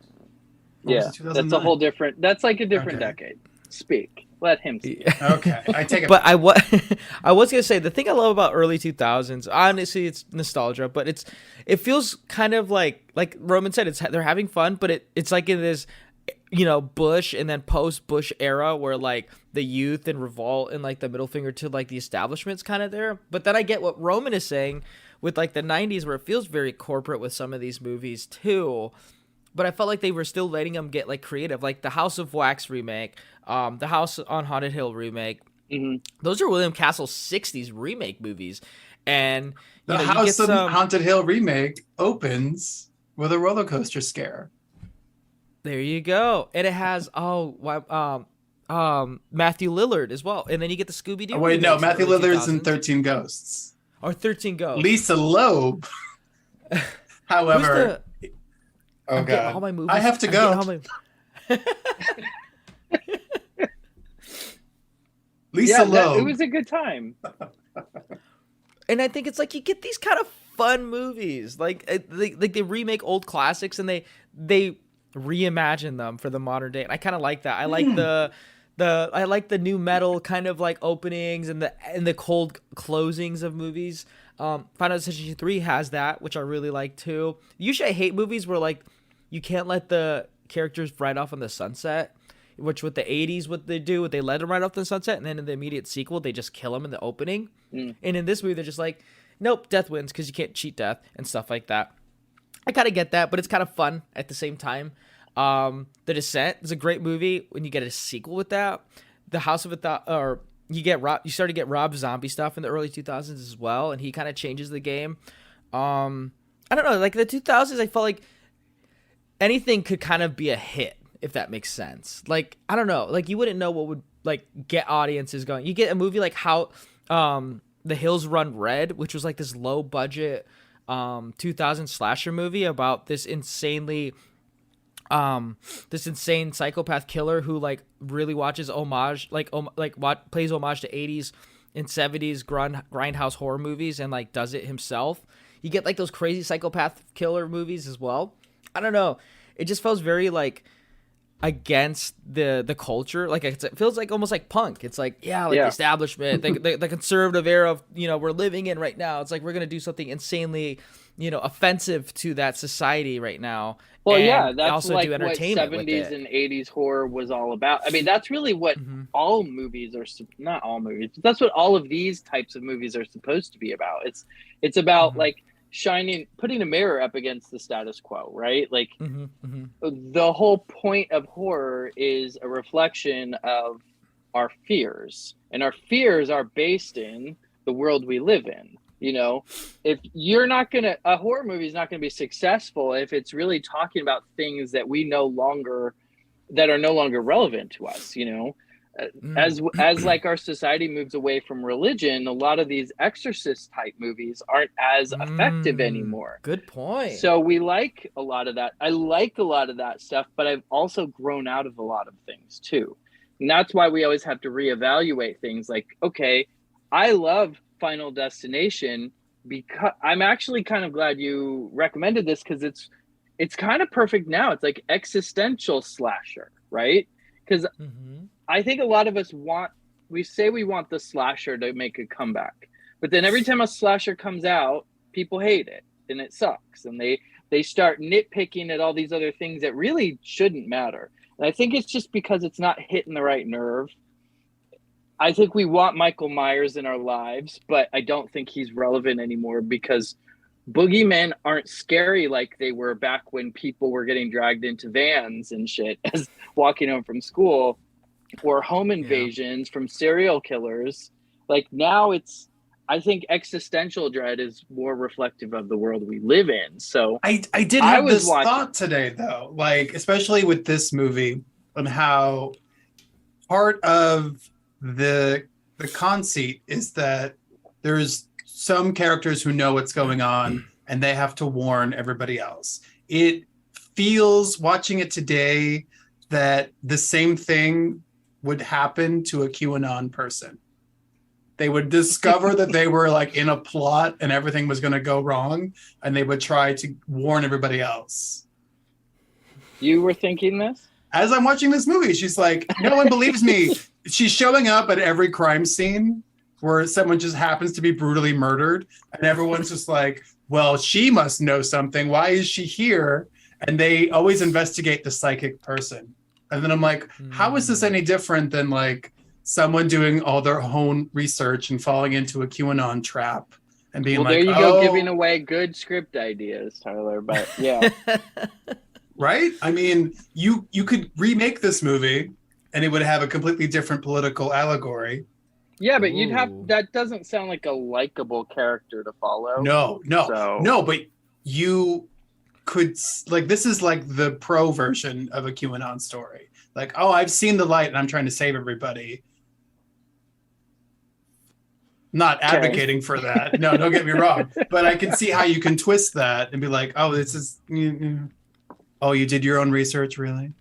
Yeah, that's a whole different. That's like a different decade. Speak. Let him speak. Okay, I take it. But I was gonna say the thing I love about early 2000s. Honestly, it's nostalgia, but it feels kind of like Roman said. They're having fun, but it's like in this, Bush and then post Bush era where like the youth and revolt and like the middle finger to like the establishment's kind of there. But then I get what Roman is saying with like the 90s where it feels very corporate with some of these movies too. But I felt like they were still letting them get like creative, like the House of Wax remake, the House on Haunted Hill remake. Mm-hmm. Those are William Castle's 60s remake movies. And the House on Haunted Hill remake opens with a roller coaster scare. There you go. And it has Matthew Lillard as well. And then you get the Scooby-Doo. Oh, wait, no, Matthew Lillard's in 13 Ghosts. Or 13 Ghosts. Lisa Loeb. However, I'm God, all my movies. I have to go. Lisa Loeb. It was a good time. And I think it's like you get these kind of fun movies, like they remake old classics and they reimagine them for the modern day. And I kind of like that. I like I like the new metal kind of like openings and the cold closings of movies. Final Fantasy 3 has that, which I really like too. Usually I hate movies where like you can't let the characters ride off on the sunset, which with the 80s what they let them ride off the sunset, and then in the immediate sequel they just kill them in the opening. And in this movie they're just like, nope, death wins because you can't cheat death and stuff like that. I kind of get that, but it's kind of fun at the same time. The Descent is a great movie when you get a sequel with that. The House of you start to get Rob Zombie stuff in the early 2000s as well, and he kind of changes the game. I don't know, like the 2000s I felt like anything could kind of be a hit, if that makes sense. Like, I don't know, like you wouldn't know what would like get audiences going. You get a movie like how The Hills Run Red, which was like this low budget 2000 slasher movie about this insane psychopath killer who like really watches homage, plays homage to 80s and 70s grindhouse horror movies and like does it himself. You get like those crazy psychopath killer movies as well. I don't know. It just feels very like against the culture. Like it feels like almost like punk. It's like, the establishment, the conservative era of, we're living in right now. It's like we're going to do something insanely, offensive to that society right now. Well, and that's also like do entertainment what 70s and 80s horror was all about. I mean, that's really what all movies are, not all movies, but that's what all of these types of movies are supposed to be about. It's about like putting a mirror up against the status quo, right? Like the whole point of horror is a reflection of our fears, and our fears are based in the world we live in. If you're not a horror movie is not gonna be successful if it's really talking about things that that are no longer relevant to us. As like our society moves away from religion, a lot of these exorcist type movies aren't as effective anymore. Good point. So we like a lot of that. I like a lot of that stuff, but I've also grown out of a lot of things too. And that's why we always have to reevaluate things like, okay, I love Final Destination because I'm actually kind of glad you recommended this because it's kind of perfect now. It's like existential slasher, right? Because I think a lot of us we say we want the slasher to make a comeback, but then every time a slasher comes out, people hate it and it sucks. And they start nitpicking at all these other things that really shouldn't matter. And I think it's just because it's not hitting the right nerve. I think we want Michael Myers in our lives, but I don't think he's relevant anymore because boogeymen aren't scary like they were back when people were getting dragged into vans and shit as walking home from school, or home invasions from serial killers. Like now I think existential dread is more reflective of the world we live in. So I did have this thought today, though, like especially with this movie and how part of the conceit is that there's some characters who know what's going on and they have to warn everybody else. It feels, watching it today, that the same thing would happen to a QAnon person. They would discover that they were like in a plot and everything was going to go wrong, and they would try to warn everybody else. You were thinking this? As I'm watching this movie, she's like, no one believes me. She's showing up at every crime scene where someone just happens to be brutally murdered, and everyone's just like, well, she must know something. Why is she here? And they always investigate the psychic person. And then I'm like, how is this any different than like someone doing all their own research and falling into a QAnon trap and being there you go, giving away good script ideas, Tyler. But yeah. Right? I mean, you could remake this movie and it would have a completely different political allegory. Yeah, but you'd have, that doesn't sound like a likable character to follow. No, but you could, like, this is like the pro version of a QAnon story. Like, oh, I've seen the light and I'm trying to save everybody. Not advocating for that. No, don't get me wrong. But I can see how you can twist that and be like, oh, this is, oh, you did your own research, really?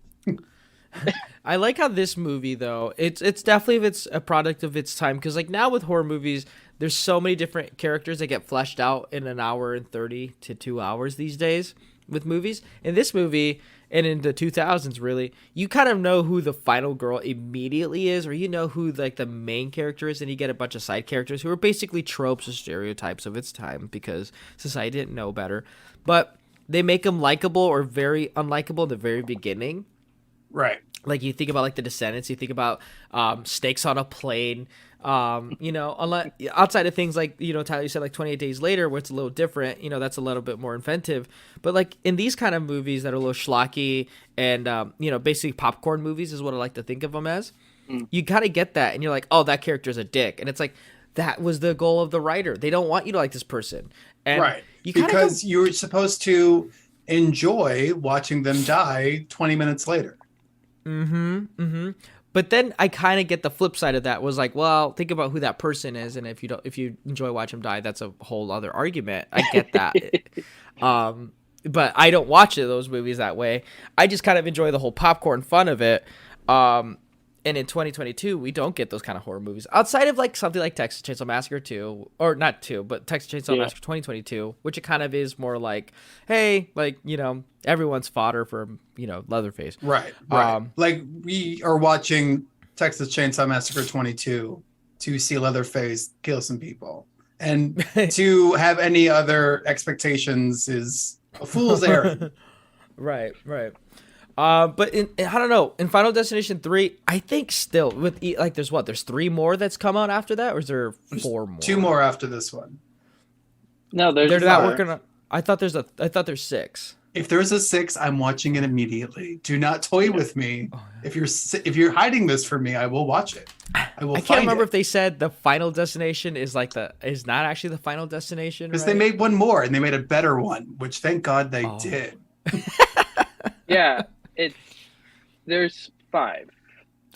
I like how this movie, though, it's definitely a product of its time, because like now with horror movies, there's so many different characters that get fleshed out in an hour and 30 to 2 hours these days with movies. In this movie, and in the 2000s, really, you kind of know who the final girl immediately is, or you know who like the main character is, and you get a bunch of side characters who are basically tropes or stereotypes of its time because society didn't know better. But they make them likable or very unlikable in the very beginning. Right. Like you think about like The Descendants, you think about Snakes on a Plane, unless outside of things like, Tyler, you said like 28 Days Later, where it's a little different, that's a little bit more inventive. But like in these kind of movies that are a little schlocky and, basically popcorn movies is what I like to think of them as. You kind of get that and you're like, oh, that character's a dick. And it's like, that was the goal of the writer. They don't want you to like this person. And right. Because you're supposed to enjoy watching them die 20 minutes later. But then I kind of get the flip side of that, was like, well, think about who that person is, and if you enjoy watch them die, that's a whole other argument. I get that. But I don't watch those movies that way. I just kind of enjoy the whole popcorn fun of it. And in 2022, we don't get those kind of horror movies outside of like something like Texas Chainsaw Massacre 2, or not 2, but Texas Chainsaw Massacre 2022, which it kind of is more like, hey, like, everyone's fodder for, Leatherface. Right. Like we are watching Texas Chainsaw Massacre 22 to see Leatherface kill some people. And to have any other expectations is a fool's errand. Right. But I don't know, in Final Destination 3, I think still with there's 3 more that's come out after that, or is there 4 more? 2 more after this one. No, they're not working on. I thought there's 6. If there's a 6, I'm watching it immediately. Do not toy with me. If you're hiding this from me, I will watch it. I can't remember if they said the Final Destination is not actually the Final Destination, because they made one more and they made a better one, which thank God they did. Yeah. There's 5.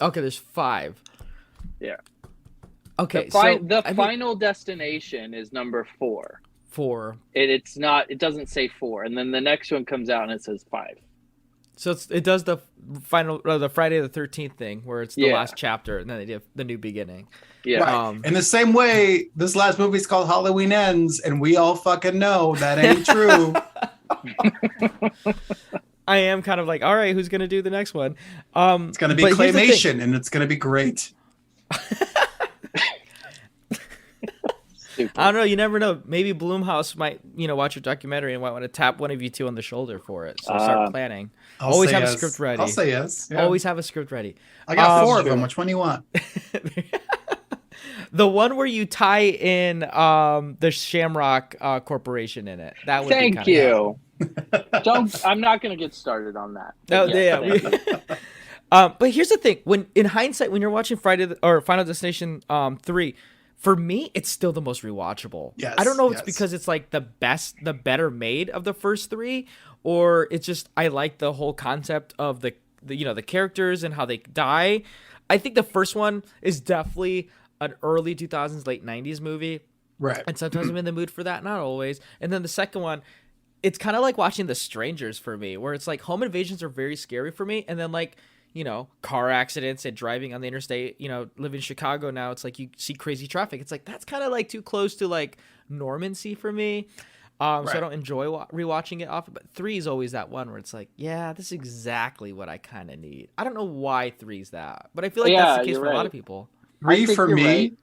Okay, there's 5. Yeah. Okay, Final Destination is number 4. 4. It doesn't say 4, and then the next one comes out and it says 5. So it does the Friday the 13th thing where it's the last chapter and then they do the new beginning. Yeah. Right. In the same way, this last movie's called Halloween Ends, and we all fucking know that ain't true. I am kind of like, all right, who's going to do the next one? It's going to be claymation, and it's going to be great. I don't know. You never know. Maybe Blumhouse might, watch your documentary and might want to tap one of you two on the shoulder for it. So start planning. Always have a script ready. I'll say yes. Yeah. Always have a script ready. I got 4 of them. Which one do you want? The one where you tie in the Shamrock Corporation in it. That would Thank you. I'm not going to get started on that. No, but here's the thing: in hindsight, when you're watching Final Destination 3, For me, it's still the most rewatchable. Yes, I don't know if it's because it's like the better made of the first three, or it's just I like the whole concept of the the characters and how they die. I think the first one is definitely an early 2000s, late 90s movie. Right. And sometimes I'm in the mood for that, not always. And then the second one, it's kind of like watching The Strangers for me, where it's like home invasions are very scary for me. And then like, car accidents and driving on the interstate, living in Chicago now, it's like you see crazy traffic. It's like, that's kind of like too close to like normancy for me. So I don't enjoy rewatching it often, but 3 is always that one where it's like, yeah, this is exactly what I kind of need. I don't know why 3's that, but I feel like that's the case for a lot of people. 3 for me,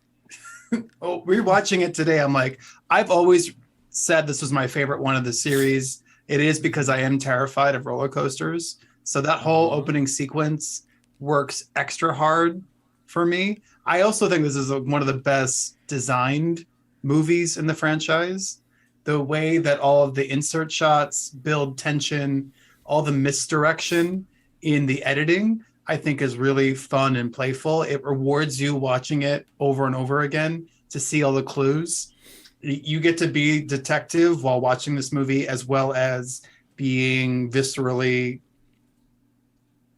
rewatching it today, I'm like, I've always said this was my favorite one of the series. It is because I am terrified of roller coasters. So that whole opening sequence works extra hard for me. I also think this is one of the best designed movies in the franchise. The way that all of the insert shots build tension, all the misdirection in the editing, I think is really fun and playful. It rewards you watching it over and over again to see all the clues. You get to be detective while watching this movie, as well as being viscerally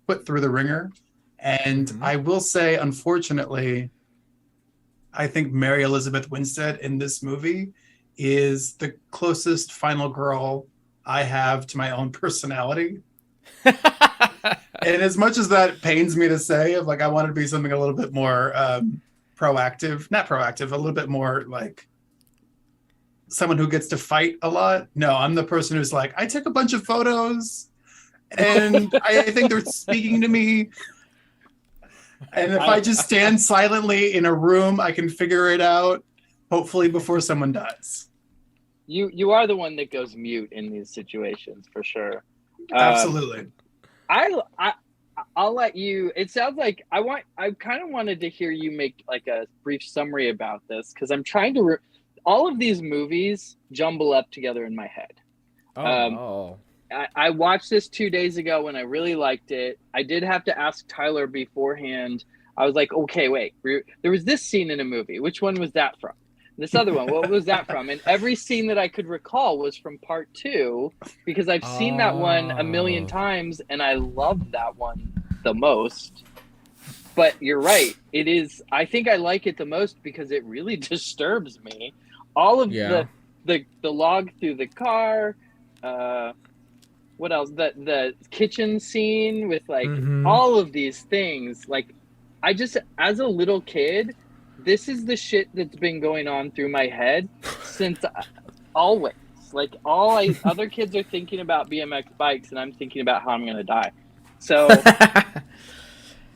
put through the ringer. And I will say, unfortunately, I think Mary Elizabeth Winstead in this movie is the closest final girl I have to my own personality. And as much as that pains me to say, of like, I want to be something a little bit more proactive, not proactive, a little bit more like someone who gets to fight a lot. No, I'm the person who's like, I took a bunch of photos and I think they're speaking to me. And if I just stand silently in a room, I can figure it out, hopefully before someone does. You are the one that goes mute in these situations for sure. Absolutely. I'll let you. It sounds like I kind of wanted to hear you make like a brief summary about this, because I'm trying to. All of these movies jumble up together in my head. I watched this 2 days ago when I really liked it. I did have to ask Tyler beforehand. I was like, okay, wait. There was this scene in a movie. Which one was that from? This other one, what was that from? And every scene that I could recall was from part 2, because I've seen that one a million times and I loved that one the most. But you're right. It is. I think I like it the most because it really disturbs me. All of the log through the car. What else? The kitchen scene with like all of these things. Like, I just, as a little kid, this is the shit that's been going on through my head since always. Like, other kids are thinking about BMX bikes and I'm thinking about how I'm going to die. So,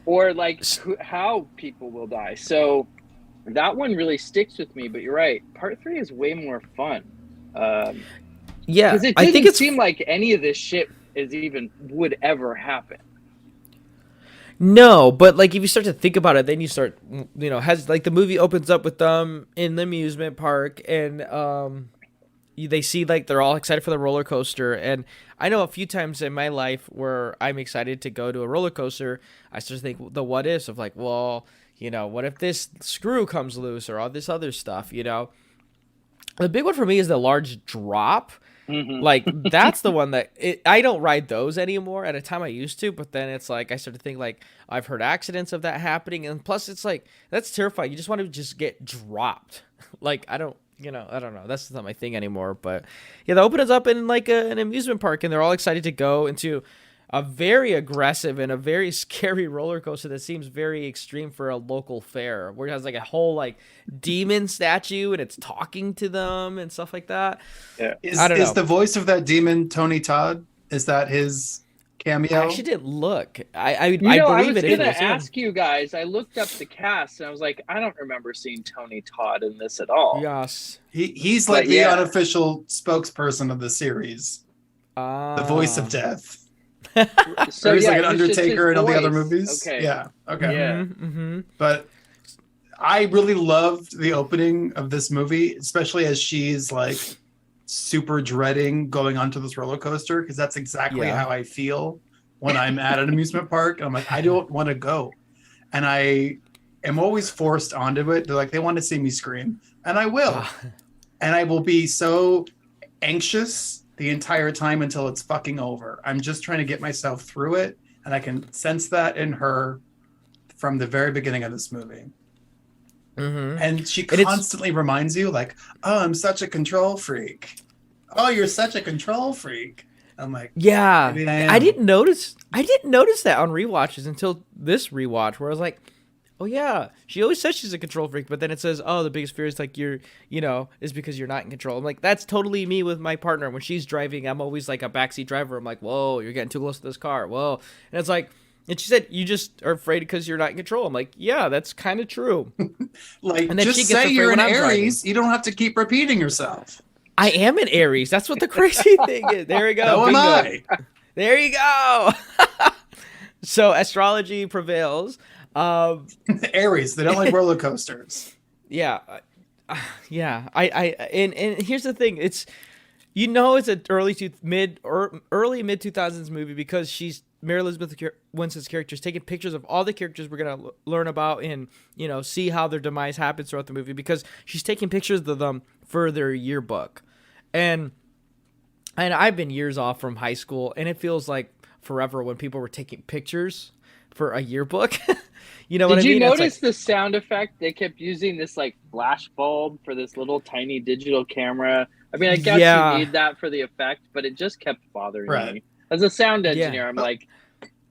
or like how people will die. So that one really sticks with me, but you're right. Part 3 is way more fun. Yeah. Because it didn't seem like any of this shit would ever happen. No, but like if you start to think about it, then you start, has like the movie opens up with them in the amusement park, and they see like they're all excited for the roller coaster. And I know a few times in my life where I'm excited to go to a roller coaster, I start to think the what ifs of like, well, what if this screw comes loose or all this other stuff, The big one for me is the large drop. Like, that's the one that I don't ride those anymore. At a time I used to, but then it's like I start to think like I've heard accidents of that happening, and plus it's like that's terrifying. You just want to just get dropped. Like, I don't know. That's not my thing anymore. But yeah, that opens up in like an amusement park, and they're all excited to go into a very aggressive and a very scary roller coaster that seems very extreme for a local fair, where it has like a whole like demon statue and it's talking to them and stuff like that. Yeah. Is the voice of that demon Tony Todd? Is that his cameo? I actually didn't look. I believe it is. I was going to ask you guys. I looked up the cast and I was like, I don't remember seeing Tony Todd in this at all. Yes. He's like the unofficial spokesperson of the series. The voice of death. So he's like an Undertaker in all the other movies. Okay. Yeah. Okay. Yeah. But I really loved the opening of this movie, especially as she's like super dreading going onto this roller coaster, because that's exactly how I feel when I'm at an amusement park. I'm like, I don't want to go. And I am always forced onto it. They're like, they want to see me scream, and I will. And I will be so anxious the entire time until it's fucking over. I'm just trying to get myself through it, and I can sense that in her from the very beginning of this movie. Mm-hmm. And she constantly reminds you, like, oh, I'm such a control freak. Oh, you're such a control freak. I'm like, yeah, maybe I am. I didn't notice that on rewatches until this rewatch, where I was like, oh yeah, she always says she's a control freak, but then it says, oh, the biggest fear is like is because you're not in control. I'm like, that's totally me with my partner. When she's driving, I'm always like a backseat driver. I'm like, whoa, you're getting too close to this car. Whoa. And it's like, and she said, you just are afraid because you're not in control. I'm like, yeah, that's kind of true. Like, and then just she gets say you're an afraid when I'm Aries. driving. You don't have to keep repeating yourself. I am an Aries. That's what the crazy thing is. There we go. So am I. There you go. So astrology prevails. Aries, they don't like roller coasters. Yeah. Yeah. And here's the thing. It's, it's an early mid 2000s movie because she's Mary Elizabeth Winstead's character is taking pictures of all the characters we're going to learn about and, see how their demise happens throughout the movie, because she's taking pictures of them for their yearbook. And I've been years off from high school, and it feels like forever when people were taking pictures for a yearbook. You know what I mean? Did you notice the sound effect? They kept using this like flash bulb for this little tiny digital camera. I mean, I guess you need that for the effect, but it just kept bothering me. As a sound engineer, I'm like,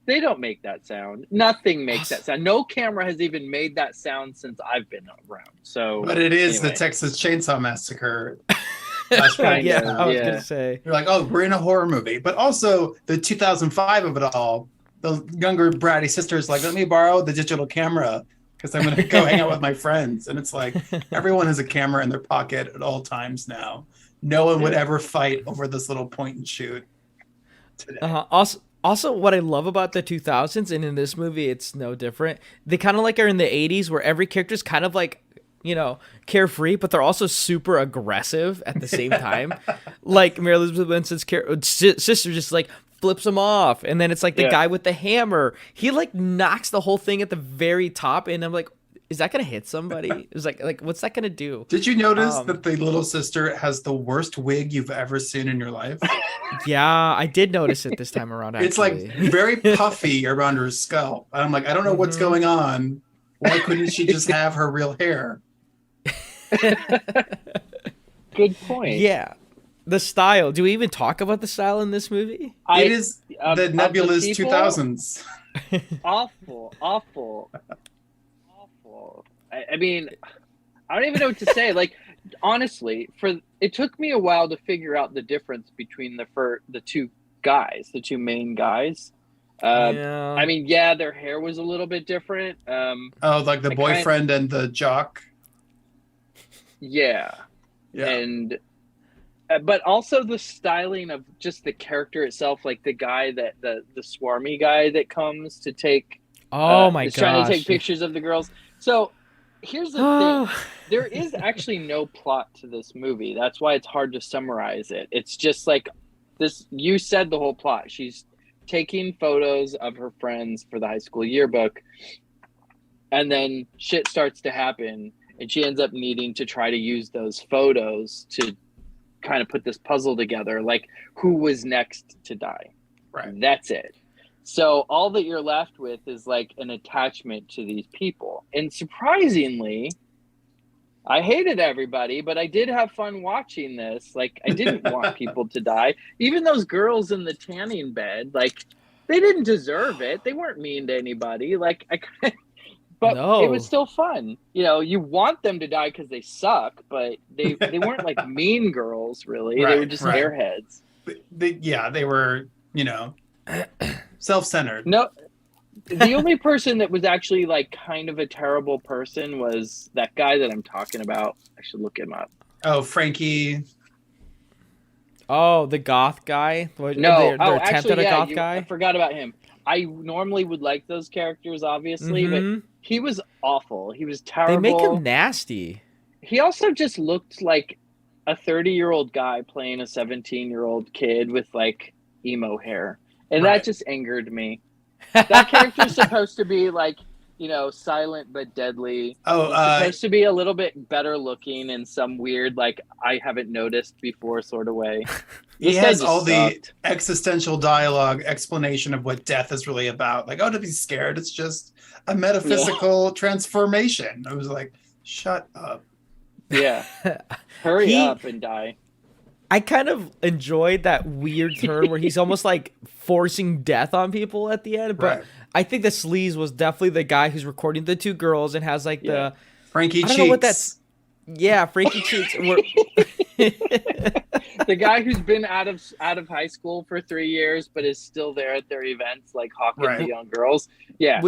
they don't make that sound. Nothing makes that sound. No camera has even made that sound since I've been around. So, but it is the Texas Chainsaw Massacre. I was gonna say. You're like, oh, we're in a horror movie, but also the 2005 of it all. The younger bratty sister's like, let me borrow the digital camera because I'm gonna go hang out with my friends. And it's like everyone has a camera in their pocket at all times now. No one would ever fight over this little point and shoot today. Also, what I love about the 2000s, and in this movie, it's no different. They kind of like are in the 80s, where every character's kind of like, carefree, but they're also super aggressive at the same time. Like Mary Elizabeth Winstead's sister just like flips him off, and then it's like the guy with the hammer. He like knocks the whole thing at the very top, and I'm like, is that gonna hit somebody? It was like what's that gonna do? Did you notice that the little sister has the worst wig you've ever seen in your life? Yeah, I did notice it this time around. Actually. It's like very puffy around her skull. I'm like, I don't know what's going on. Why couldn't she just have her real hair? Good point. Yeah. The style. Do we even talk about the style in this movie? It is the nebulous 2000s. Awful. I mean, I don't even know what to say. Like, honestly, it took me a while to figure out the difference between the two main guys. I mean, their hair was a little bit different. Like the boyfriend and the jock. Yeah. And but also the styling of just the character itself, like the guy that the swarmy guy that comes to take trying to take pictures of the girls. So here's the thing. There is actually no plot to this movie. That's why it's hard to summarize it. It's just like this. You said the whole plot. She's taking photos of her friends for the high school yearbook, and then shit starts to happen, and she ends up needing to try to use those photos to kind of put this puzzle together, like who was next to die. Right. That's it. So all that you're left with is like an attachment to these people. And surprisingly, I hated everybody, but I did have fun watching this. Like, I didn't want people to die. Even those girls in the tanning bed, like, they didn't deserve it. They weren't mean to anybody. Like, but it was still fun. You want them to die because they suck, but they weren't like mean girls, really. They were just airheads. They were, self-centered. No, the only person that was actually like kind of a terrible person was that guy that I'm talking about. I should look him up. Oh, Frankie. Oh, the goth guy? No, actually, a goth guy? I forgot about him. I normally would like those characters, obviously, but he was awful. He was terrible. They make him nasty. He also just looked like a 30-year-old guy playing a 17-year-old kid with like emo hair. And that just angered me. That character's supposed to be like silent but deadly. Oh, He's supposed to be a little bit better looking in some weird, like, I haven't noticed before sort of way. He has all the existential dialogue explanation of what death is really about. Like, to be scared, it's just a metaphysical transformation. I was like, shut up. Yeah. Hurry up and die. I kind of enjoyed that weird turn where he's almost like forcing death on people at the end. But I think the sleaze was definitely the guy who's recording the two girls and has like the Frankie Cheeks. I don't know what that's. Yeah, Frankie Cheeks. The guy who's been out of high school for 3 years, but is still there at their events, like hawking the young girls. Yeah,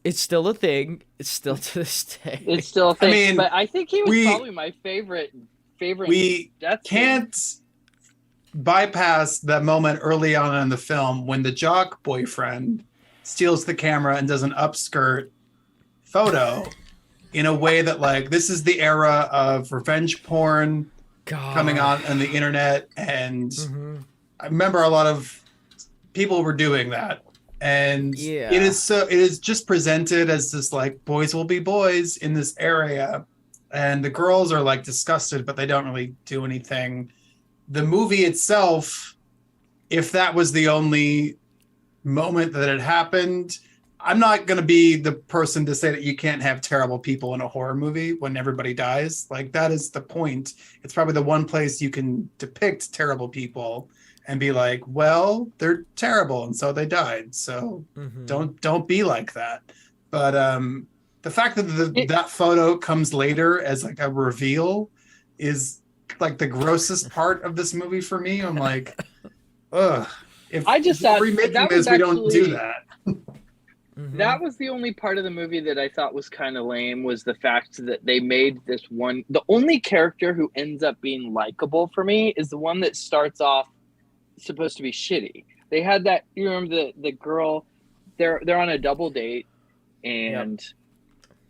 it's still a thing. It's still to this day. It's still a thing. I mean, but I think he was probably my favorite. We can't bypass that moment early on in the film when the jock boyfriend steals the camera and does an upskirt photo in a way that, like, this is the era of revenge porn coming on the internet, and I remember a lot of people were doing that, and it is just presented as this like boys will be boys in this area, and the girls are like disgusted, but they don't really do anything. The movie itself, if that was the only moment that had happened, I'm not going to be the person to say that you can't have terrible people in a horror movie when everybody dies. Like, that is the point. It's probably the one place you can depict terrible people and be like, well, they're terrible and so they died. So don't be like that. But the fact that that photo comes later as like a reveal is like the grossest part of this movie for me. I'm like, ugh. If I just thought remaking this, we don't do that. That was the only part of the movie that I thought was kind of lame, was the fact that they made this one. The only character who ends up being likable for me is the one that starts off supposed to be shitty. They had that. You remember the girl? They're on a double date, and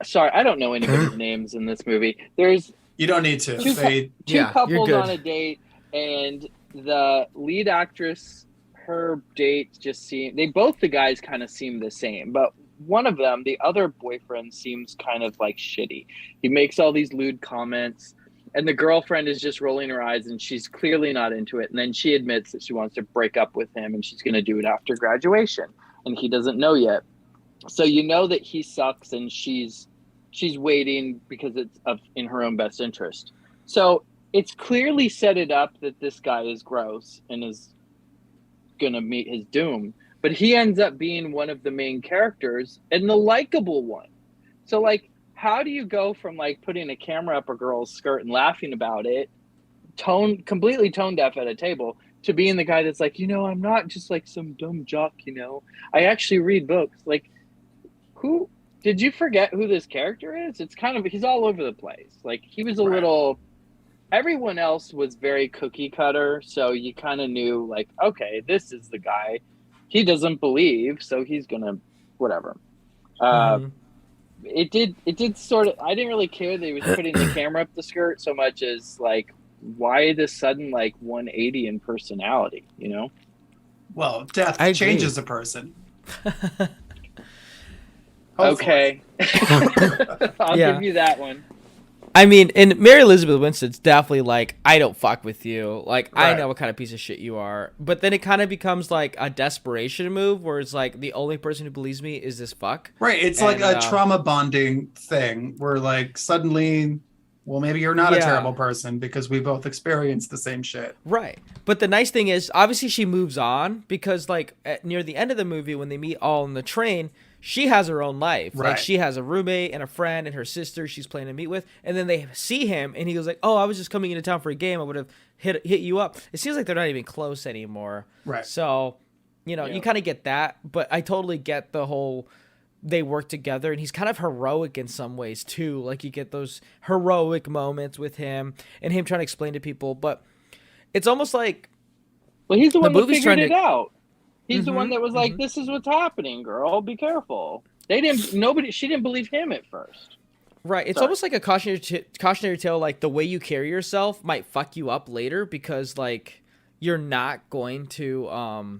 sorry, I don't know anybody's names in this movie. You don't need to. Two couples on a date, and the lead actress, her date the guys kind of seem the same, but one of them, the other boyfriend, seems kind of like shitty. He makes all these lewd comments, and the girlfriend is just rolling her eyes, and she's clearly not into it. And then she admits that she wants to break up with him, and she's going to do it after graduation, and he doesn't know yet. So you know that he sucks, and she's waiting because it's in her own best interest. So it's clearly set it up that this guy is gross and is gonna meet his doom, but he ends up being one of the main characters and the likable one. So like, how do you go from like putting a camera up a girl's skirt and laughing about it, completely tone deaf at a table, to being the guy that's like, I'm not just like some dumb jock, I actually read books. Like, who did you forget who this character is? It's kind of, he's all over the place. Like, he was a little. Everyone else was very cookie cutter, so you kind of knew, like, okay, this is the guy. He doesn't believe, so he's gonna whatever. It did sort of. I didn't really care that he was putting the camera up the skirt so much as like, why this sudden like 180 in personality? Well, death changes a person. Okay, I'll give you that one. I mean, and Mary Elizabeth Winstead's definitely like, I don't fuck with you. Like, I know what kind of piece of shit you are. But then it kind of becomes like a desperation move where it's like, the only person who believes me is this fuck. Right. It's like a trauma bonding thing where like suddenly, well, maybe you're not a terrible person because we both experienced the same shit. Right. But the nice thing is, obviously she moves on because like near the end of the movie when they meet all on the train, she has her own life. Right. Like, she has a roommate and a friend and her sister she's planning to meet with. And then they see him and he goes like, oh, I was just coming into town for a game. I would have hit you up. It seems like they're not even close anymore. Right. So, you kind of get that. But I totally get the whole they work together. And he's kind of heroic in some ways too. Like, you get those heroic moments with him and him trying to explain to people. But it's almost like... Well, he's the one that figured it out. He's the one that was like, this is what's happening, girl. Be careful. She didn't believe him at first. Right. It's almost like a cautionary tale. Like, the way you carry yourself might fuck you up later because, like, you're not going to,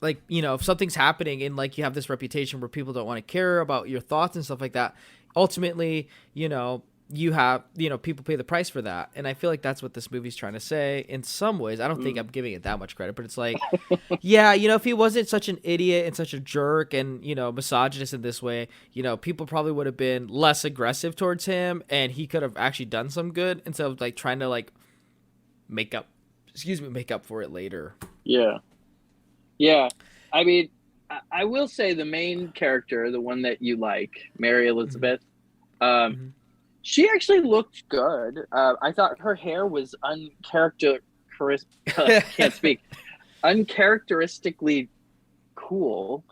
like, you know, if something's happening and like you have this reputation where people don't want to care about your thoughts and stuff like that, ultimately, you know, you have, you know, people pay the price for that. And I feel like that's what this movie's trying to say in some ways. I don't think I'm giving it that much credit, but it's like, yeah, you know, if he wasn't such an idiot and such a jerk and, you know, misogynist in this way, you know, people probably would have been less aggressive towards him and he could have actually done some good instead of like trying to like make up for it later. Yeah. Yeah. I mean, I will say the main character, the one that you like, Mary Elizabeth, she actually looked good. I thought her hair was uncharacteristically cool.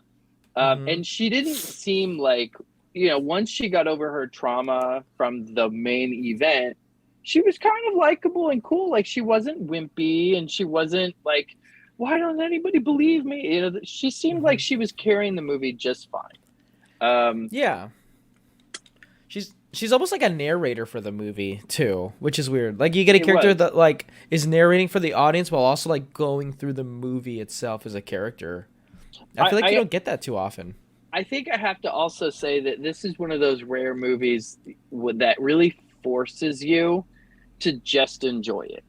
And she didn't seem like, you know, once she got over her trauma from the main event, she was kind of likable and cool. Like, she wasn't wimpy and she wasn't like, why don't anybody believe me? You know, she seemed like she was carrying the movie just fine. Yeah. She's almost like a narrator for the movie too, which is weird. Like, you get a character that like is narrating for the audience while also like going through the movie itself as a character. I feel like you don't get that too often. I think I have to also say that this is one of those rare movies that really forces you to just enjoy it.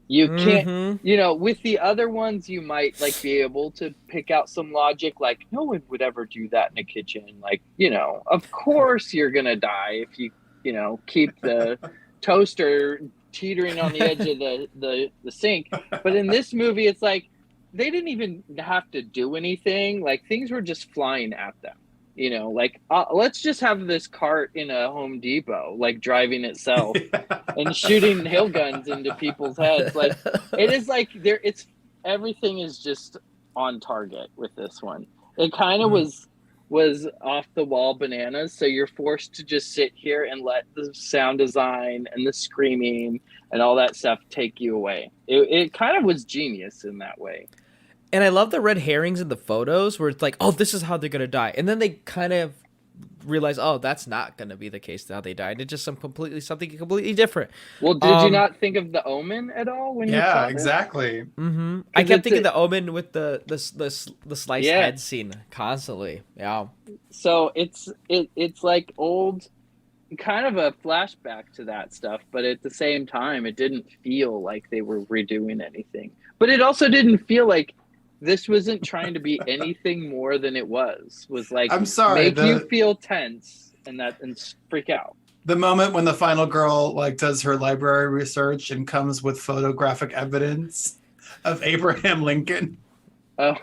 You can't, you know, with the other ones, you might like be able to pick out some logic, like no one would ever do that in a kitchen. Like, you know, of course you're going to die if you know, keep the toaster teetering on the edge of the sink. But in this movie, it's like, they didn't even have to do anything. Like, things were just flying at them. You know, like, let's just have this cart in a Home Depot, like driving itself and shooting nail guns into people's heads. Like, it is like everything is just on target with this one. It kind of was off the wall bananas. So you're forced to just sit here and let the sound design and the screaming and all that stuff take you away. It kind of was genius in that way. And I love the red herrings in the photos where it's like, oh, this is how they're going to die. And then they kind of realize, oh, that's not going to be the case how they died. It's just something completely different. Well, did you not think of The Omen at all when you saw it? Exactly. I kept thinking The Omen with the sliced head scene constantly. Yeah. So it's like old, kind of a flashback to that stuff, but at the same time, it didn't feel like they were redoing anything. But it also didn't feel like this wasn't trying to be anything more than it was like, I'm sorry, make you feel tense and freak out. The moment when the final girl like does her library research and comes with photographic evidence of Abraham Lincoln. Oh.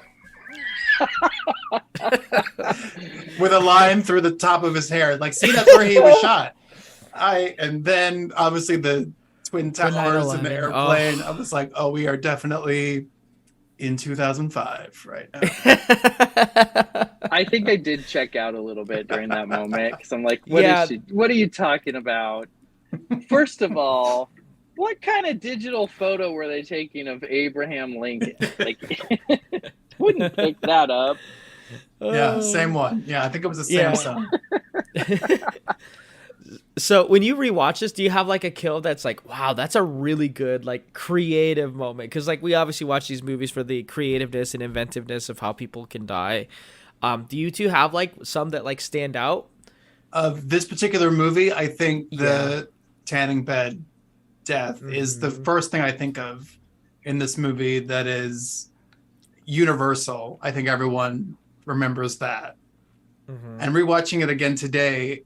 With a line through the top of his hair. Like, see, that's where he was shot. And then obviously the Twin Towers and the airplane. I was like, oh, we are definitely in 2005 right now. I think I did check out a little bit during that moment because I'm like, what are you talking about? First of all, what kind of digital photo were they taking of Abraham Lincoln? Like, wouldn't pick that up. Yeah, same one. Yeah, I think it was a Samsung. So when you rewatch this, do you have like a kill that's like, wow, that's a really good like creative moment? Because like we obviously watch these movies for the creativeness and inventiveness of how people can die. Do you two have like some that like stand out? Of this particular movie, I think the tanning bed death is the first thing I think of in this movie that is universal. I think everyone remembers that. And rewatching it again today,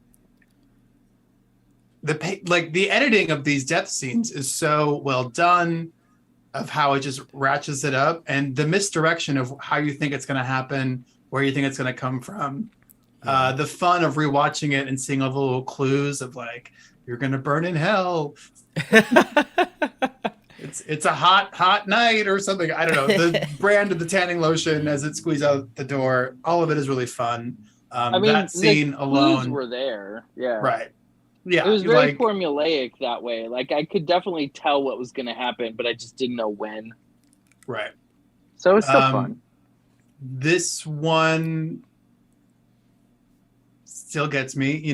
the editing of these death scenes is so well done, of how it just ratchets it up, and the misdirection of how you think it's going to happen, where you think it's going to come from. The fun of rewatching it and seeing all the little clues of like, you're going to burn in hell. It's a hot night or something. I don't know. The brand of the tanning lotion as it squeezes out the door, all of it is really fun. I mean, that scene alone were there. Yeah. Right. Yeah. It was very formulaic that way. Like, I could definitely tell what was going to happen, but I just didn't know when. Right. So it was still fun. This one still gets me,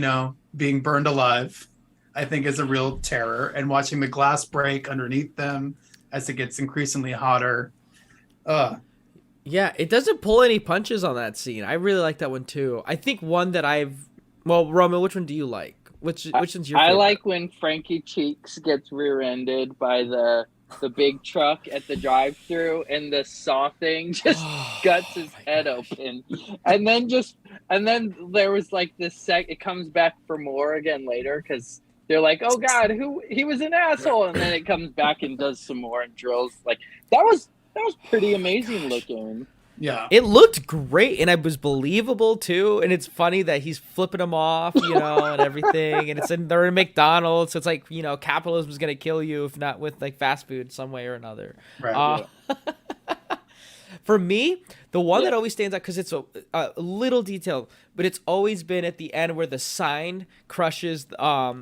being burned alive, I think is a real terror. And watching the glass break underneath them as it gets increasingly hotter. Yeah, it doesn't pull any punches on that scene. I really like that one too. I think one that Roman, which one do you like? Which one's your favorite? I like when Frankie Cheeks gets rear-ended by the big truck at the drive-thru, and the saw thing just guts his head open. And then there was like this it comes back for more again later, because they're like, oh God, he was an asshole. And then it comes back and does some more and drills. Like, that was pretty amazing looking. Yeah. It looked great, and it was believable too. And it's funny that he's flipping them off, and everything. And they're in McDonald's, so it's like, capitalism is gonna kill you if not with like fast food some way or another. Right. For me, the one that always stands out, because it's a little detailed, but it's always been at the end where the sign crushes I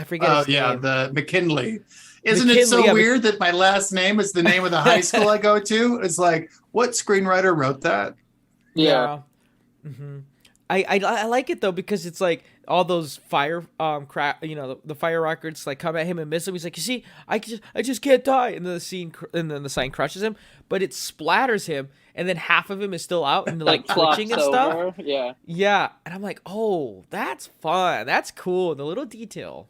forget his name. The McKinley. Isn't it so weird that my last name is the name of the high school I go to? It's like, what screenwriter wrote that? Yeah. Mm-hmm. I like it though, because it's like all those fire the fire rockets like come at him and miss him. He's like, you see, I just can't die. And then the sign crushes him, but it splatters him, and then half of him is still out and like twitching and stuff. Over. Yeah, and I'm like, oh, that's fun. That's cool. The little detail.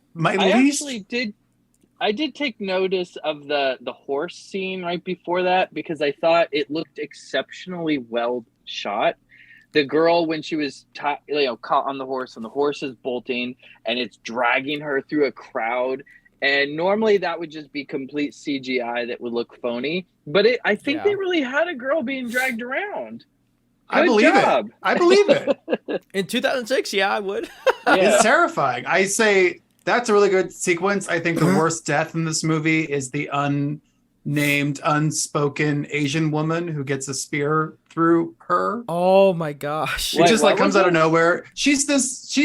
I did take notice of the horse scene right before that, because I thought it looked exceptionally well shot. The girl, when she was caught on the horse, and the horse is bolting and it's dragging her through a crowd, and normally that would just be complete CGI that would look phony, but I think they really had a girl being dragged around. I believe it. In 2006, I would. It's terrifying. I say that's a really good sequence. I think the worst death in this movie is the unnamed, unspoken Asian woman who gets a spear through her. Oh my gosh! She just like comes out of nowhere. She's the sister's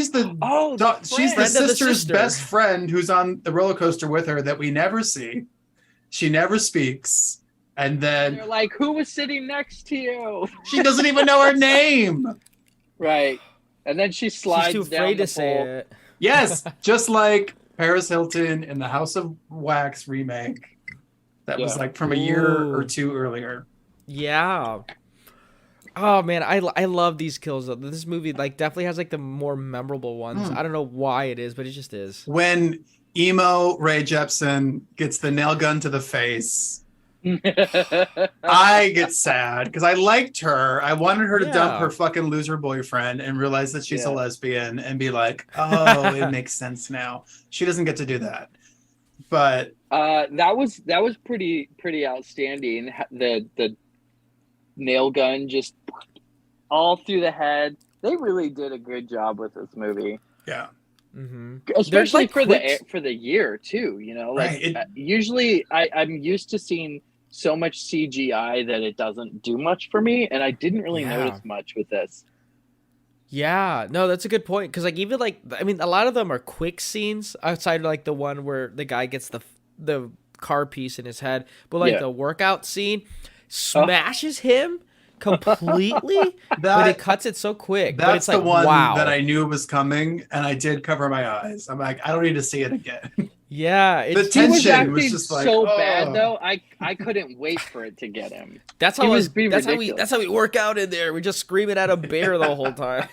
best friend who's on the roller coaster with her that we never see. She never speaks, and then they're like, "Who was sitting next to you?" She doesn't even know her name. Right, and then she slides. She's too afraid to say it. Yes, just like Paris Hilton in the House of Wax remake. That was like from a year or two earlier. Yeah. Oh man, I love these kills though. This movie like definitely has like the more memorable ones. I don't know why it is, but it just is. When emo Ray Jepsen gets the nail gun to the face, I get sad because I liked her. I wanted her to dump her fucking loser boyfriend and realize that she's a lesbian and be like, oh, it makes sense now. She doesn't get to do that. But that was pretty outstanding. The nail gun just all through the head. They really did a good job with this movie. Yeah. Mm-hmm. Especially for the year too, usually I'm used to seeing so much CGI that it doesn't do much for me, and I didn't really notice much with this. Yeah, no, that's a good point, because like even like a lot of them are quick scenes outside of like the one where the guy gets the car piece in his head, but like the workout scene smashes him completely, but it cuts it so quick. That's but it's the like, one wow. that I knew was coming, and I did cover my eyes. I'm like, I don't need to see it again. Yeah, the tension was just like so bad though. I couldn't wait for it to get him. That's how we work out in there. We're just screaming at a bear the whole time.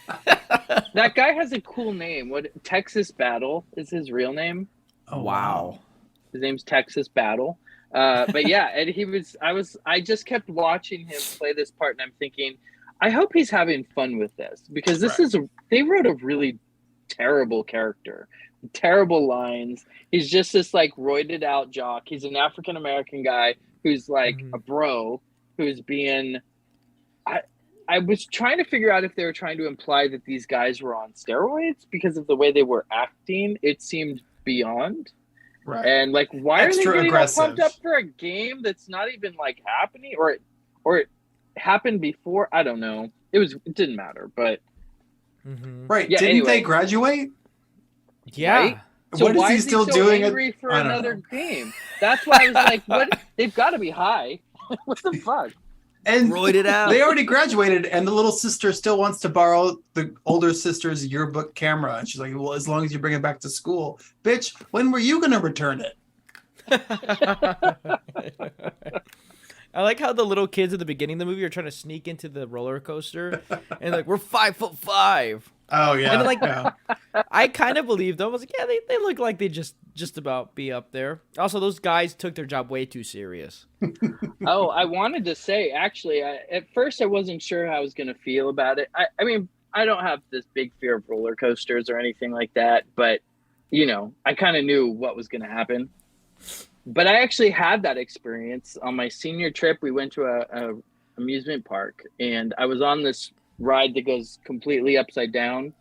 That guy has a cool name. What Texas Battle is his real name? Oh wow. His name's Texas Battle. But yeah, and I just kept watching him play this part, and I'm thinking, I hope he's having fun with this, because they wrote a really terrible character, terrible lines. He's just this like roided out jock. He's an African American guy who's like a bro who's being. I was trying to figure out if they were trying to imply that these guys were on steroids because of the way they were acting. It seemed beyond. Right. And like, why Extra are they getting aggressive. all pumped up for a game that's not even like happening, or it happened before? I don't know. It didn't matter, but right. Yeah, Didn't anyway. they graduate? Yeah. Right? So what is why he is still he so doing? angry for I don't another know. game? That's why I was like, what? They've got to be high. What the fuck? And roided out. They already graduated, and the little sister still wants to borrow the older sister's yearbook camera. And she's like, well, as long as you bring it back to school. Bitch, when were you going to return it? I like how the little kids at the beginning of the movie are trying to sneak into the roller coaster, and like we're 5'5". Oh yeah. And like, yeah. I kind of believed them. I was like, yeah, they look like they just about be up there. Also, those guys took their job way too serious. Oh, I wanted to say, actually, at first I wasn't sure how I was going to feel about it. I mean, I don't have this big fear of roller coasters or anything like that, but, you know, I kind of knew what was going to happen. But I actually had that experience on my senior trip. We went to a amusement park, and I was on this ride that goes completely upside down.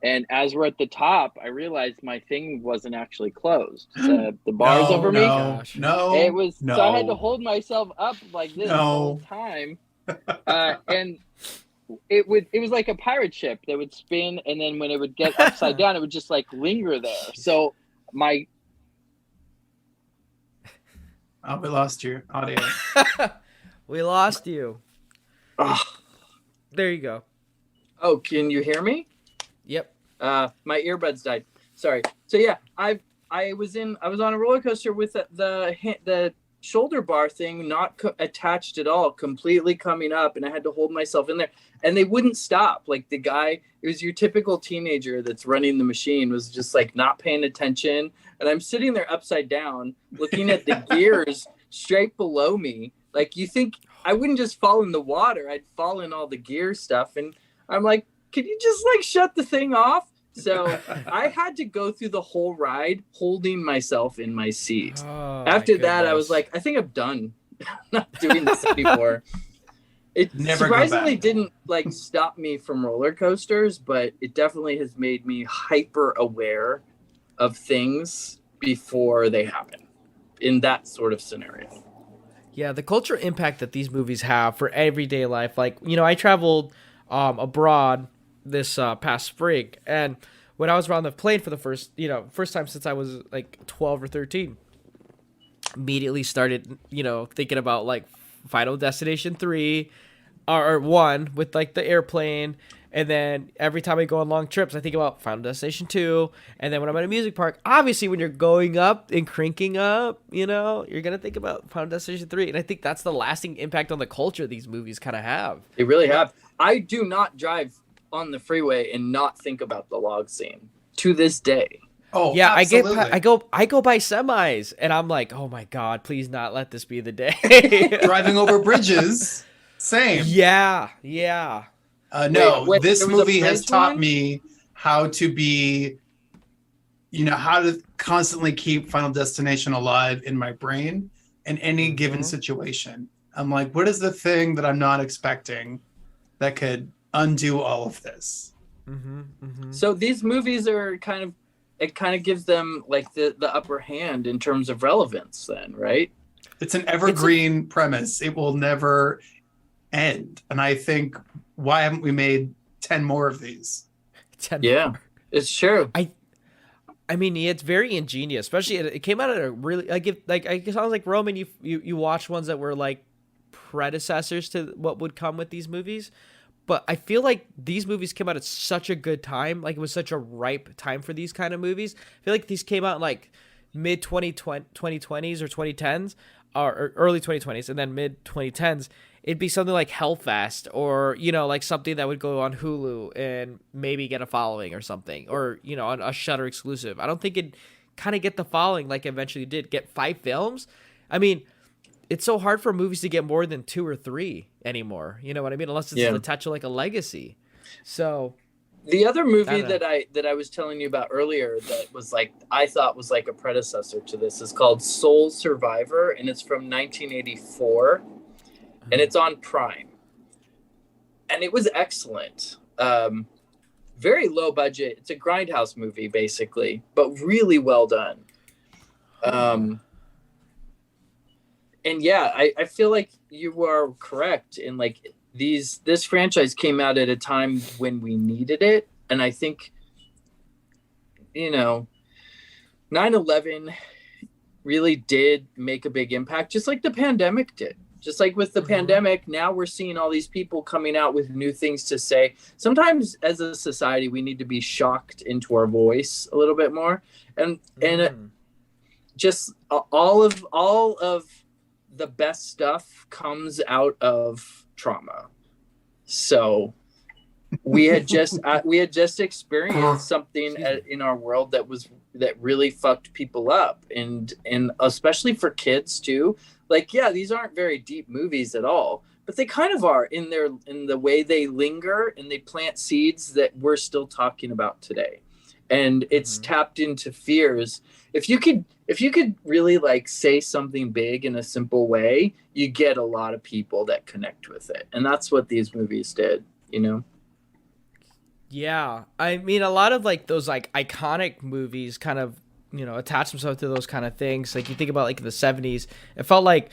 And as we're at the top, I realized my thing wasn't actually closed. The bar's over me. No, it was. no. So I had to hold myself up like this the whole time. And it was like a pirate ship that would spin, and then when it would get upside down, it would just like linger there. So my. Oh, we lost your audio. We lost you. Oh. There you go. Oh, can you hear me? Yep. My earbuds died. Sorry. So yeah, I was on a roller coaster with the shoulder bar thing not attached at all, completely coming up, and I had to hold myself in there, and they wouldn't stop. Like the guy, it was your typical teenager that's running the machine, was just like not paying attention, and I'm sitting there upside down looking at the gears straight below me. Like, you think I wouldn't just fall in the water, I'd fall in all the gear stuff, and I'm like, can you just like shut the thing off? So I had to go through the whole ride holding myself in my seat. After that, I was like, I think I'm done. I'm not doing this anymore. It surprisingly didn't like stop me from roller coasters, but it definitely has made me hyper aware of things before they happen in that sort of scenario. Yeah, the cultural impact that these movies have for everyday life. Like, you know, I traveled abroad this past spring, and when I was on the plane for the first time since I was like 12 or 13, immediately started, you know, thinking about like Final Destination 3 or 1 with like the airplane. And then every time I go on long trips, I think about Final Destination 2. And then when I'm at a music park, obviously when you're going up and cranking up, you know, you're going to think about Final Destination 3. And I think that's the lasting impact on the culture these movies kind of have. They really have. I do not drive on the freeway and not think about the log scene to this day. Oh, yeah, absolutely. I go by semis, and I'm like, oh my God, please not let this be the day. Driving over bridges, same. Yeah. No, Wait, this there was a movie has bridge taught one? me how to be, you know, how to constantly keep Final Destination alive in my brain in any given situation. I'm like, what is the thing that I'm not expecting that could undo all of this? So these movies are it kind of gives them like the upper hand in terms of relevance then, right? It's an evergreen premise. It will never end. And I think, why haven't we made 10 more of these? 10 Yeah, more. it's true. I mean, it's very ingenious, especially it came out at a really I sounds like Roman. You watched ones that were like predecessors to what would come with these movies, but I feel like these movies came out at such a good time. Like, it was such a ripe time for these kind of movies. I feel like these came out in like mid 2020s or 2010s or early 2020s, and then mid 2010s. It'd be something like Hellfest, or, you know, like something that would go on Hulu and maybe get a following or something, or, you know, a Shudder exclusive. I don't think it'd kind of get the following like it eventually did. Get 5 films? I mean, it's so hard for movies to get more than 2 or 3 anymore. You know what I mean? Unless it's attached to like a legacy. So the other movie that I was telling you about earlier that was like, I thought was like a predecessor to this, is called Soul Survivor, and it's from 1984. And it's on Prime. And it was excellent. Very low budget. It's a grindhouse movie, basically, but really well done. And yeah, I feel like you are correct in like this franchise came out at a time when we needed it. And I think, you know, 9/11 really did make a big impact, just like the pandemic did. Just like with the pandemic, now we're seeing all these people coming out with new things to say. Sometimes as a society, we need to be shocked into our voice a little bit more. And just all of the best stuff comes out of trauma. So we had just experienced something in our world that really fucked people up, and especially for kids too. Like, yeah, these aren't very deep movies at all, but they kind of are in the way they linger and they plant seeds that we're still talking about today. And it's tapped into fears. If you could really like say something big in a simple way, you get a lot of people that connect with it. And that's what these movies did, you know? Yeah. I mean, a lot of like those like iconic movies kind of, you know, attach themselves to those kind of things. Like you think about like the 70s, it felt like,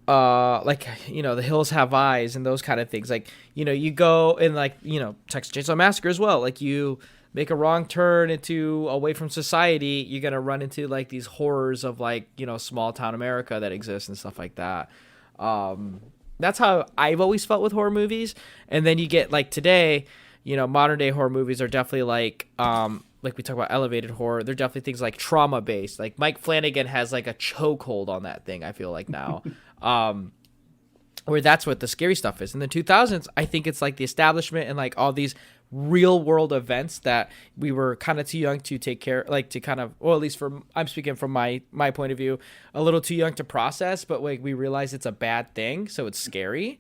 you know, The Hills Have Eyes and those kind of things. Like, you know, you go and like, you know, Texas Chainsaw Massacre as well. Like you make a wrong turn away from society, you're going to run into like these horrors of like, you know, small town America that exists and stuff like that. That's how I've always felt with horror movies. And then you get like today, you know, modern day horror movies are definitely like we talk about elevated horror. They're definitely things like trauma based. Like Mike Flanagan has like a chokehold on that thing, I feel like now. Where that's what the scary stuff is. In the 2000s, I think it's like the establishment and like all these real world events that we were kind of too young to take care, like to kind of, or at least I'm speaking from my point of view, a little too young to process, but like we realize it's a bad thing, so it's scary.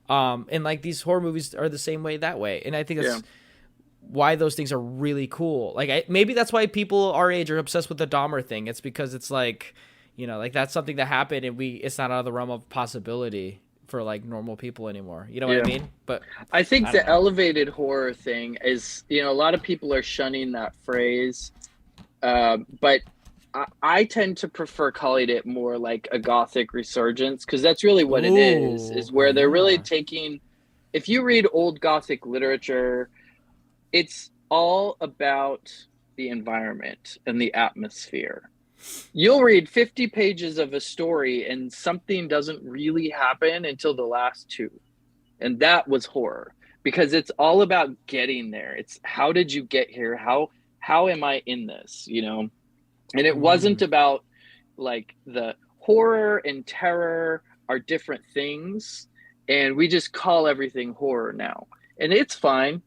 And like these horror movies are the same way that way. And I think that's why those things are really cool. Like maybe that's why people our age are obsessed with the Dahmer thing. It's because it's like, you know, like that's something that happened and it's not out of the realm of possibility for like normal people anymore. You know what I mean? But I think the elevated horror thing is, you know, a lot of people are shunning that phrase. But I tend to prefer calling it more like a gothic resurgence, because that's really what it is where they're really taking, if you read old gothic literature, it's all about the environment and the atmosphere. You'll read 50 pages of a story and something doesn't really happen until the last two. And that was horror, because it's all about getting there. It's how did you get here? How am I in this, you know? And it wasn't about like the horror and terror are different things. And we just call everything horror now. And it's fine.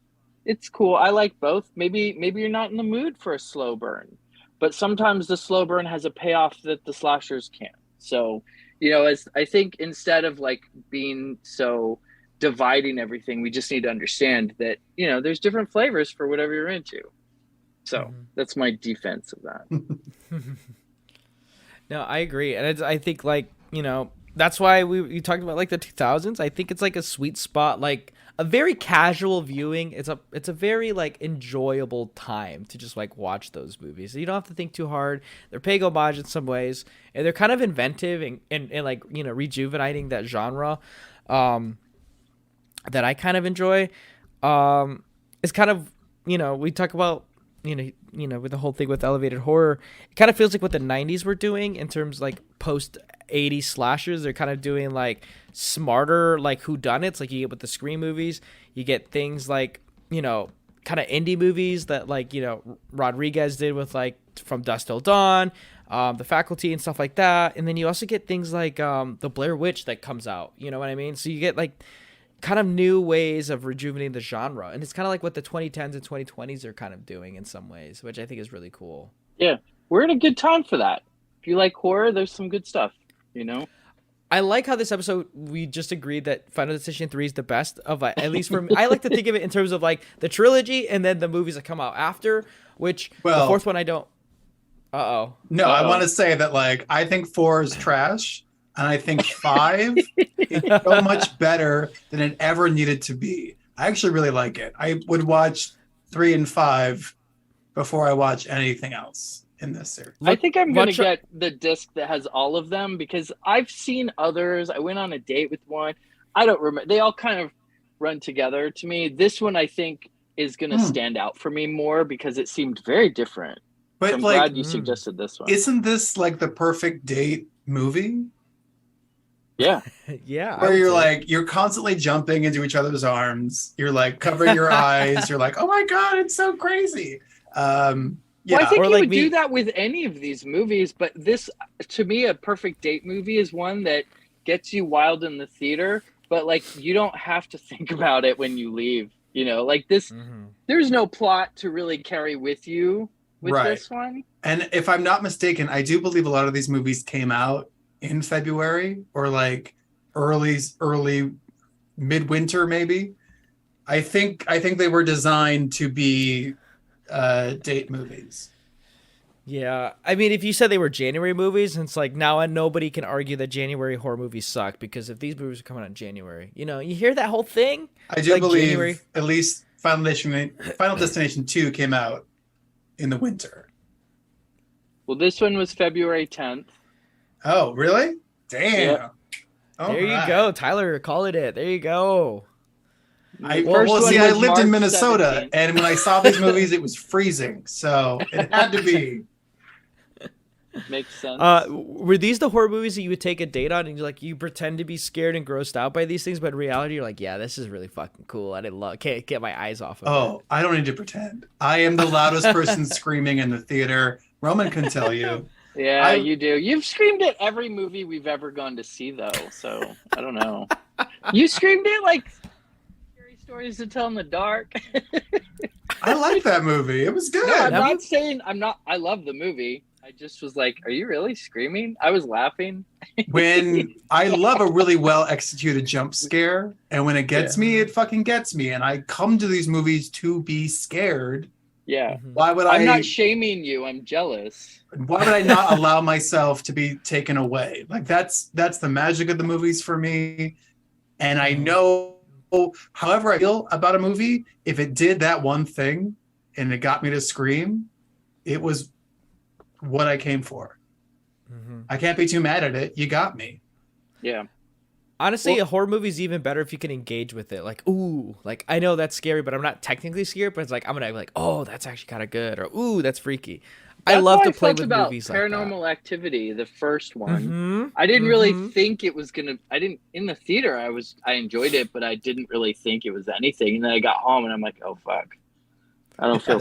It's cool. I like both. Maybe you're not in the mood for a slow burn, but sometimes the slow burn has a payoff that the slashers can't. So, you know, I think instead of like being so dividing everything, we just need to understand that, you know, there's different flavors for whatever you're into. So that's my defense of that. No, I agree. And I think like, you know, that's why you talked about like the 2000s. I think it's like a sweet spot, like a very casual viewing. It's a very like enjoyable time to just like watch those movies. So you don't have to think too hard. They're paying homage in some ways, and they're kind of inventive and like, you know, rejuvenating that genre that I kind of enjoy. It's kind of, you know, we talk about, you know, with the whole thing with elevated horror, it kind of feels like what the 90s were doing in terms like post 80s slashers. They're kind of doing like smarter, like whodunits, like you get with the Scream movies. You get things like, you know, kind of indie movies that like, you know, Rodriguez did with like From Dusk Till Dawn, The Faculty and stuff like that. And then you also get things like the Blair Witch that comes out, you know what I mean? So you get like kind of new ways of rejuvenating the genre, and it's kind of like what the 2010s and 2020s are kind of doing in some ways, which I think is really cool. Yeah, we're in a good time for that. If you like horror, there's some good stuff, you know. I like how this episode we just agreed that Final Destination 3 is the best of at least for me. I like to think of it in terms of like the trilogy and then the movies that come out after, which the fourth one I don't. I want to say that like I think 4 is trash. And I think 5 is so much better than it ever needed to be. I actually really like it. I would watch 3 and 5 before I watch anything else in this series. I think I'm going to get the disc that has all of them, because I've seen others. I went on a date with one. I don't remember. They all kind of run together to me. This one I think is going to stand out for me more because it seemed very different. But so I'm like, glad you suggested this one. Isn't this like the perfect date movie? Yeah. Yeah. Where you're like, you're constantly jumping into each other's arms. You're like covering your eyes. You're like, oh my God, it's so crazy. Well, I think Or you like would do that with any of these movies, but this, to me, a perfect date movie is one that gets you wild in the theater, but like you don't have to think about it when you leave. You know, like this, there's no plot to really carry with you with this one. And if I'm not mistaken, I do believe a lot of these movies came out in February or like early midwinter, maybe. I think they were designed to be date movies. Yeah, I mean, if you said they were January movies, it's like now nobody can argue that January horror movies suck, because if these movies are coming out in January, you know, you hear that whole thing. I do believe at least Final Destination 2 came out in the winter. Well, this one was February 10th. Oh, really? Damn. Yep. There you go, Tyler. Call it. There you go. I lived in Minnesota, 17th. And when I saw these movies, it was freezing, so it had to be. Makes sense. Were these the horror movies that you would take a date on, and you pretend to be scared and grossed out by these things, but in reality, you're like, yeah, this is really fucking cool. Can't get my eyes off of it. I don't need to pretend. I am the loudest person screaming in the theater. Roman can tell you. Yeah, you do. You've screamed at every movie we've ever gone to see, though. So I don't know. You screamed it like Scary Stories to Tell in the Dark. I like that movie. It was good. No, I'm not saying I'm not. I love the movie. I just was like, "Are you really screaming?" I was laughing. When I love a really well executed jump scare, and when it gets me, it fucking gets me. And I come to these movies to be scared. Yeah. Why would I'm not shaming you. I'm jealous. Why would I not allow myself to be taken away? Like that's the magic of the movies for me. And I know, however I feel about a movie, if it did that one thing and it got me to scream, it was what I came for. I can't be too mad at it. You got me. Yeah. Honestly, a horror movie is even better if you can engage with it. Like, ooh, like I know that's scary, but I'm not technically scared. But it's like I'm gonna be like, oh, that's actually kind of good, or ooh, that's freaky. I love to play with movies like that. Paranormal Activity, the first one. I didn't really think it was gonna. I didn't in the theater. I enjoyed it, but I didn't really think it was anything. And then I got home and I'm like, oh fuck, I don't feel.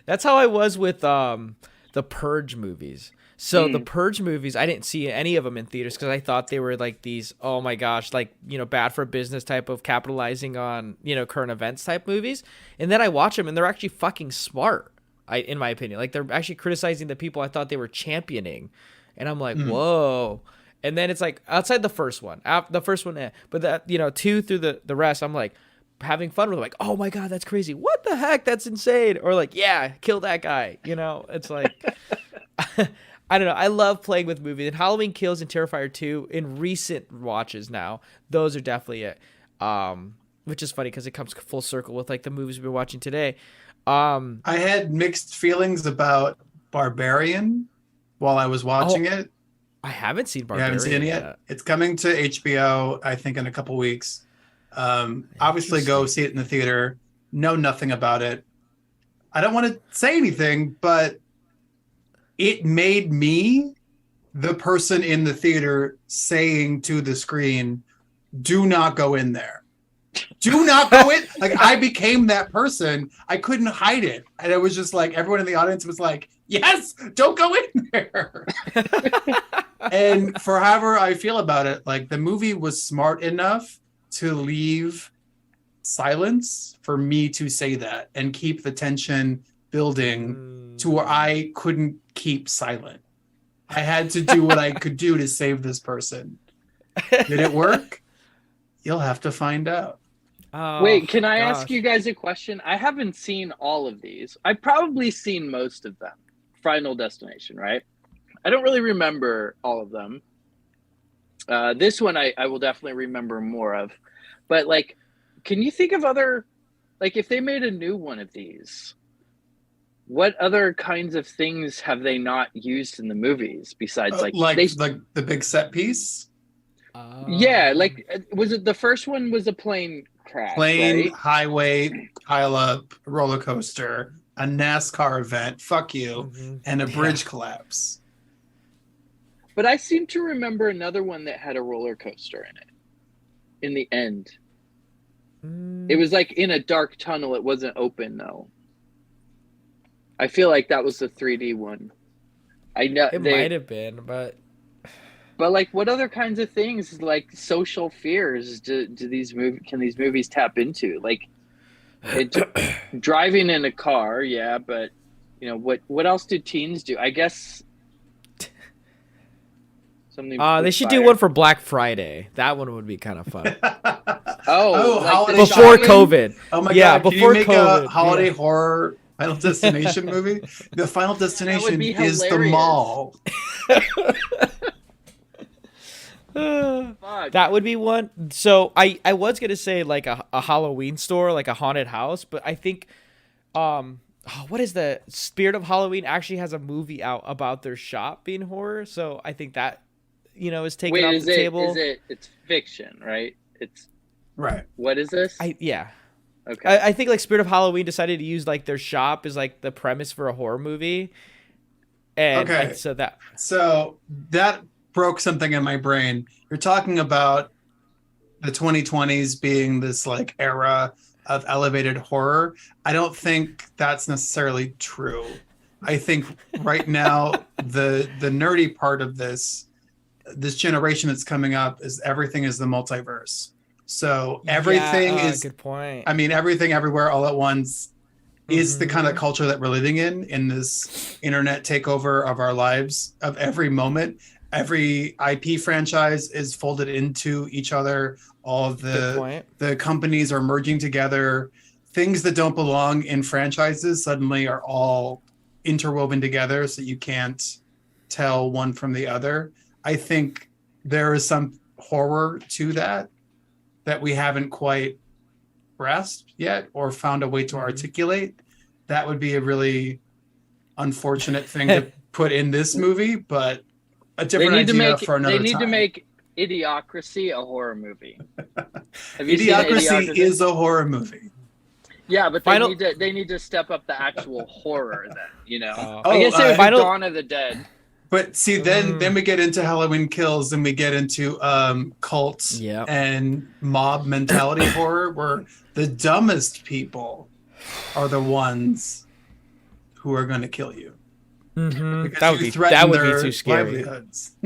That's how I was with the Purge movies. So the Purge movies, I didn't see any of them in theaters because I thought they were like these, oh my gosh, like, you know, bad for business type of capitalizing on, you know, current events type movies. And then I watch them and they're actually fucking smart, in my opinion. Like they're actually criticizing the people I thought they were championing. And I'm like, whoa. And then it's like outside the first one, but that, you know, 2 through the rest, I'm like having fun with them. Like, oh my God, that's crazy. What the heck? That's insane. Or like, yeah, kill that guy. You know, it's like... I don't know. I love playing with movies. And Halloween Kills and Terrifier 2 in recent watches now, those are definitely it. Which is funny because it comes full circle with like the movies we've been watching today. I had mixed feelings about Barbarian while I was watching it. I haven't seen Barbarian. You haven't seen it yet? It's coming to HBO, I think, in a couple weeks. Obviously, go see it in the theater. Know nothing about it. I don't want to say anything, but it made me the person in the theater saying to the screen, do not go in there. Do not go in. Like I became that person. I couldn't hide it. And it was just like, everyone in the audience was like, yes, don't go in there. And for however I feel about it, like the movie was smart enough to leave silence for me to say that and keep the tension building to where I couldn't keep silent. I had to do what I could do to save this person. Did it work? You'll have to find out. Wait, can I ask you guys a question? I haven't seen all of these. I've probably seen most of them. Final Destination, right? I don't really remember all of them. This one I will definitely remember more of. But like, can you think of other, like if they made a new one of these, what other kinds of things have they not used in the movies besides like the big set piece? Yeah, like was it the first one was a plane crash? Plane, right? Highway, pile up, roller coaster, a NASCAR event, fuck you, and a bridge collapse. But I seem to remember another one that had a roller coaster in it. In the end. It was like in a dark tunnel. It wasn't open though. I feel like that was the 3D one. I know It might have been, but like, what other kinds of things, like social fears, can these movies tap into? Like, driving in a car, yeah, but you know what else do teens do? I guess something. They should do one for Black Friday. That one would be kind of fun. Like before COVID. Oh my god! Can Before you make COVID, a holiday horror Final Destination movie? The Final Destination is the mall. That would be one. So I was gonna say like a Halloween store, like a haunted house, but I think what is the Spirit of Halloween actually has a movie out about their shop being horror. So I think that is taken off the table. It's fiction, right? It's right. What is this? Yeah. Okay. I think like Spirit of Halloween decided to use like their shop as like the premise for a horror movie. And okay. So that broke something in my brain. You're talking about the 2020s being this like era of elevated horror. I don't think that's necessarily true. I think right now the nerdy part of this generation that's coming up is everything is the multiverse. So everything is good point. I mean, everything everywhere all at once is the kind of culture that we're living in this internet takeover of our lives of every moment. Every IP franchise is folded into each other. All of the companies are merging together. Things that don't belong in franchises suddenly are all interwoven together so you can't tell one from the other. I think there is some horror to that we haven't quite grasped yet or found a way to articulate. That would be a really unfortunate thing to put in this movie, but a different idea for another time. They need to make Idiocracy a horror movie. Have you Idiocracy seen Idiocracy? is a horror movie. Yeah, but they need to step up the actual horror then, I guess it would be Dawn of the Dead. But see, then we get into Halloween Kills and we get into cults and mob mentality horror where the dumbest people are the ones who are going to kill you. Mm-hmm. That would be too scary. Livelihoods.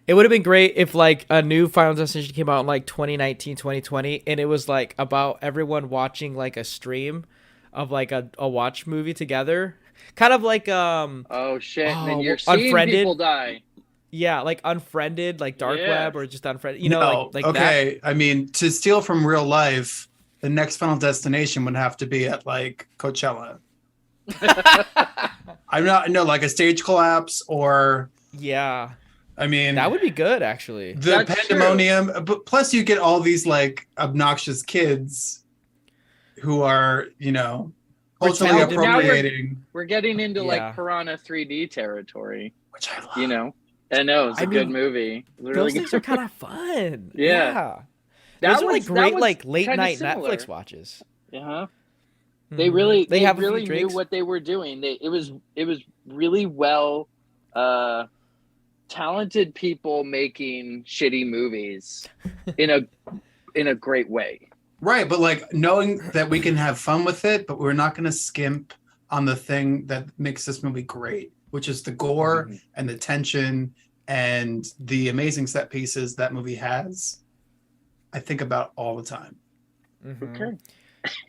It would have been great if like a new Final Destination came out in like 2019, 2020, and it was like about everyone watching like a stream of like a watch movie together. Kind of like oh shit, and then you're seeing Unfriended. People die. Yeah, like Unfriended, like Dark Web, or just Unfriended. Like okay. That. I mean, to steal from real life, the next Final Destination would have to be at like Coachella. Like a stage collapse or I mean, that would be good actually. The pandemonium, but plus you get all these like obnoxious kids who are, culturally appropriating. We're getting into like Piranha 3D territory, which I love. I know it's a good movie. Those things are kind of fun. Yeah. Those are like great like late night Netflix watches. Yeah. They really really knew what they were doing. It was really well talented people making shitty movies in a great way. Right, but like knowing that we can have fun with it, but we're not going to skimp on the thing that makes this movie great, which is the gore and the tension and the amazing set pieces that movie has. I think about all the time. Okay.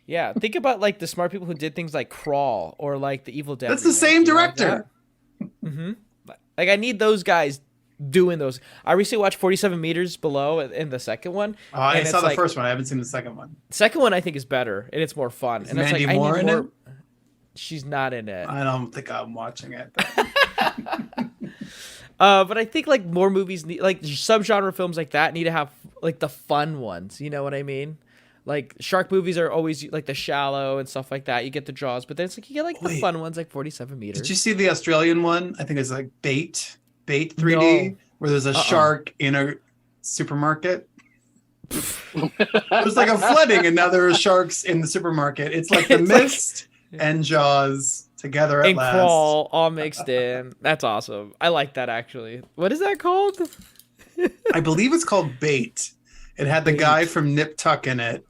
Yeah, think about like the smart people who did things like Crawl or like the Evil Dead. That's the same director. Like I need those guys doing those. I recently watched 47 Meters Below in the second one. I saw the first one. I haven't seen the second one. Second one I think is better and it's more fun. Is and Mandy Moore in it? She's not in it. I don't think I'm watching it. But I think like more movies need like subgenre films like that need to have like the fun ones. You know what I mean? Like shark movies are always like The Shallow and stuff like that. You get the Jaws, but then it's like you get like the fun ones like 47 Meters. Did you see the Australian one? I think it's like Bait 3D, where there's a shark in a supermarket. There's like a flooding, and now there are sharks in the supermarket. It's like The Mist and Jaws together at last. And Crawl all mixed in. That's awesome. I like that actually. What is that called? I believe it's called Bait. It had the guy from Nip Tuck in it.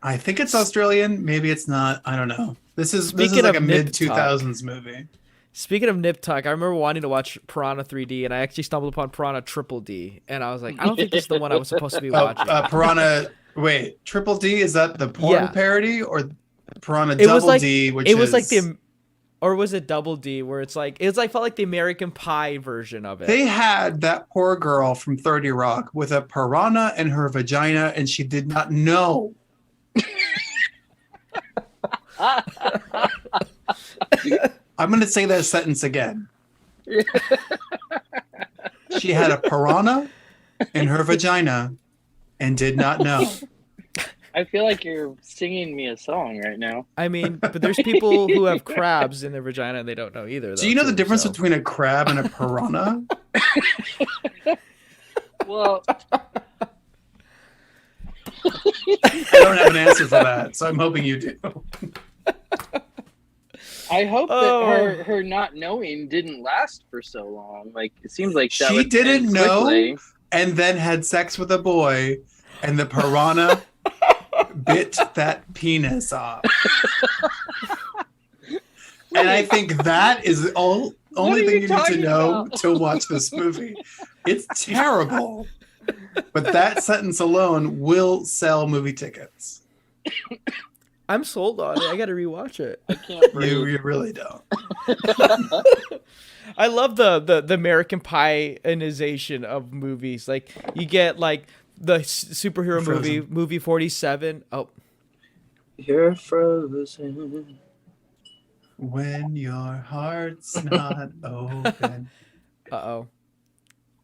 I think it's Australian. Maybe it's not. I don't know. This is Speaking like of a Nip mid 2000s movie. Speaking of Nip Tuck, I remember wanting to watch Piranha 3D, and I actually stumbled upon Piranha Triple D, and I was like, I don't think this is the one I was supposed to be watching. Piranha. Wait, Triple D, is that the porn parody, or Piranha It was Double like, D? Which it was is... like the, or was it Double D? Where it's like felt like the American Pie version of it. They had that poor girl from 30 Rock with a piranha in her vagina, and she did not know. I'm going to say that sentence again. She had a piranha in her vagina and did not know. I feel like you're singing me a song right now. I mean, but there's people who have crabs in their vagina and they don't know either. Do you know the difference between a crab and a piranha? Well, I don't have an answer for that, so I'm hoping you do. I hope that her not knowing didn't last for so long. Like, it seems like that She would didn't end know quickly. and then had sex with a boy, and the piranha bit that penis off. And I think that is the only thing you need to know to watch this movie. It's terrible. But that sentence alone will sell movie tickets. I'm sold on it. I got to rewatch it. I can't breathe. You really don't. I love the American Pie-ization of movies. Like, you get like the superhero movie 47. Oh, You're frozen. When your heart's not open. Uh-oh.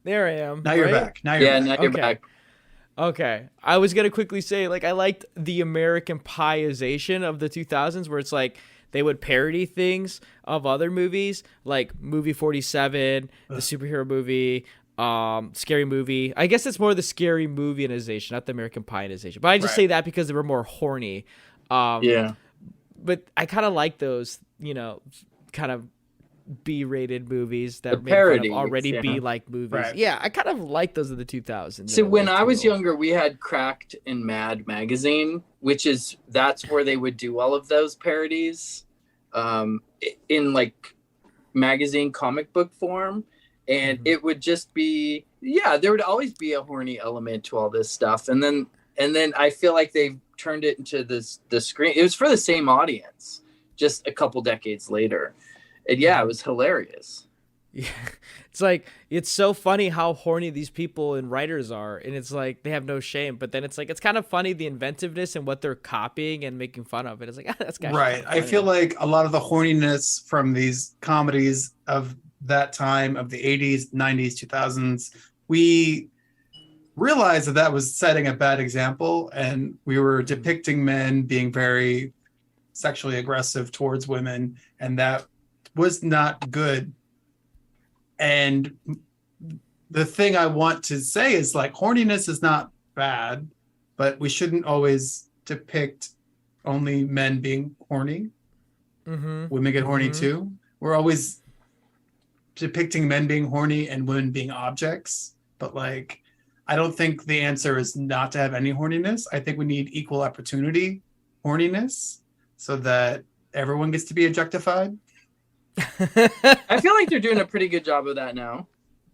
There I am. Now you're right? back. Now you're back. Okay. I was going to quickly say, like, I liked the American Pie-ization of the 2000s, where it's like they would parody things of other movies, like movie 47, the superhero movie, Scary Movie. I guess it's more the Scary Movie-ization, not the American Pie-ization. But I just say that because they were more horny. Yeah. But I kind of like those, you know, kind of B-rated movies that already be like movies. Right. Yeah, I kind of like those of the 2000s. So when I was younger, we had Cracked and Mad magazine, that's where they would do all of those parodies in like magazine comic book form. And it would just be, there would always be a horny element to all this stuff. And then I feel like they've turned it into the screen. It was for the same audience, just a couple decades later. And it was hilarious. Yeah, it's like, it's so funny how horny these people and writers are, and it's like they have no shame. But then it's like, it's kind of funny the inventiveness and what they're copying and making fun of. And it's like, that's right. I feel like a lot of the horniness from these comedies of that time, of the 80s, 90s, 2000s, we realized that was setting a bad example, and we were depicting men being very sexually aggressive towards women, and that was not good. And the thing I want to say is, like, horniness is not bad, but we shouldn't always depict only men being horny. Women get horny too. We're always depicting men being horny and women being objects, but like, I don't think the answer is not to have any horniness. I think we need equal opportunity horniness so that everyone gets to be objectified. I feel like they're doing a pretty good job of that now.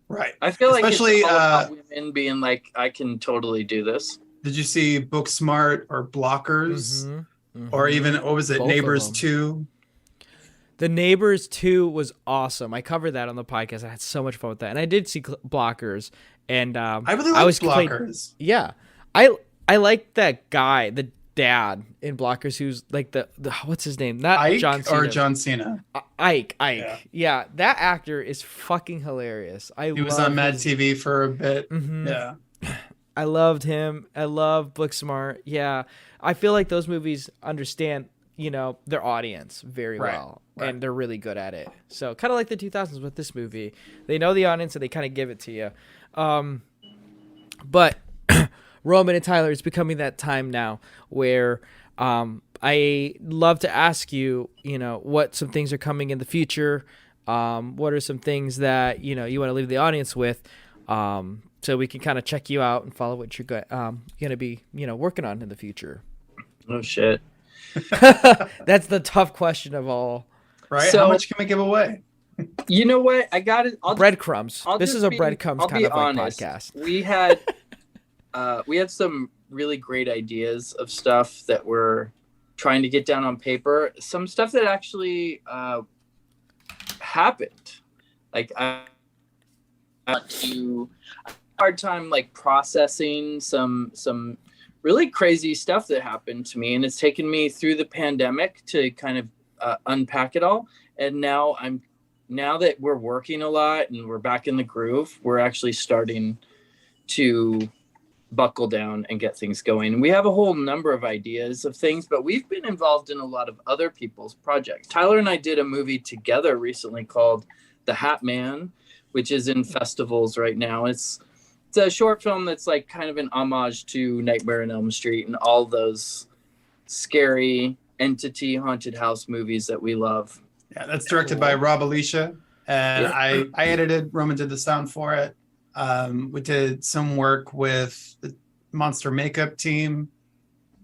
Right. I feel like especially it's all about women being like, I can totally do this. Did you see Booksmart or Blockers? Or even, what was it, Both Neighbors 2? The Neighbors 2 was awesome. I covered that on the podcast. I had so much fun with that. And I did see Blockers. And I really like Blockers. I like that guy, the dad in Blockers, who's like the what's his name? Not Ike John Cena. or John Cena? Ike. Yeah, that actor is fucking hilarious. He was on Mad TV for a bit. Yeah. I loved him. I love Booksmart. Yeah. I feel like those movies understand, you know, their audience very well. And they're really good at it. So kind of like the 2000s with this movie. They know the audience and they kind of give it to you. But Roman and Tyler, it's becoming that time now where I love to ask you, you know, what some things are coming in the future. What are some things that, you know, you want to leave the audience with, so we can kind of check you out and follow what you're going to be, you know, working on in the future. Oh, shit. That's the tough question of all. Right? So- How much can we give away? You know what? I got it. Breadcrumbs. This is a breadcrumbs I'll kind be of like honest. podcast. We had some really great ideas of stuff that we're trying to get down on paper. Some stuff that actually happened. Like I had to hard time like processing some really crazy stuff that happened to me, and it's taken me through the pandemic to kind of unpack it all. And now that we're working a lot and we're back in the groove, we're actually starting to buckle down and get things going. And we have a whole number of ideas of things, but we've been involved in a lot of other people's projects. Tyler and I did a movie together recently called The Hat Man, which is in festivals right now. It's a short film that's like kind of an homage to Nightmare on Elm Street and all those scary entity haunted house movies that we love. Yeah, that's directed by Rob Alicia, and I edited. Roman did the sound for it. We did some work with the Monster Makeup team.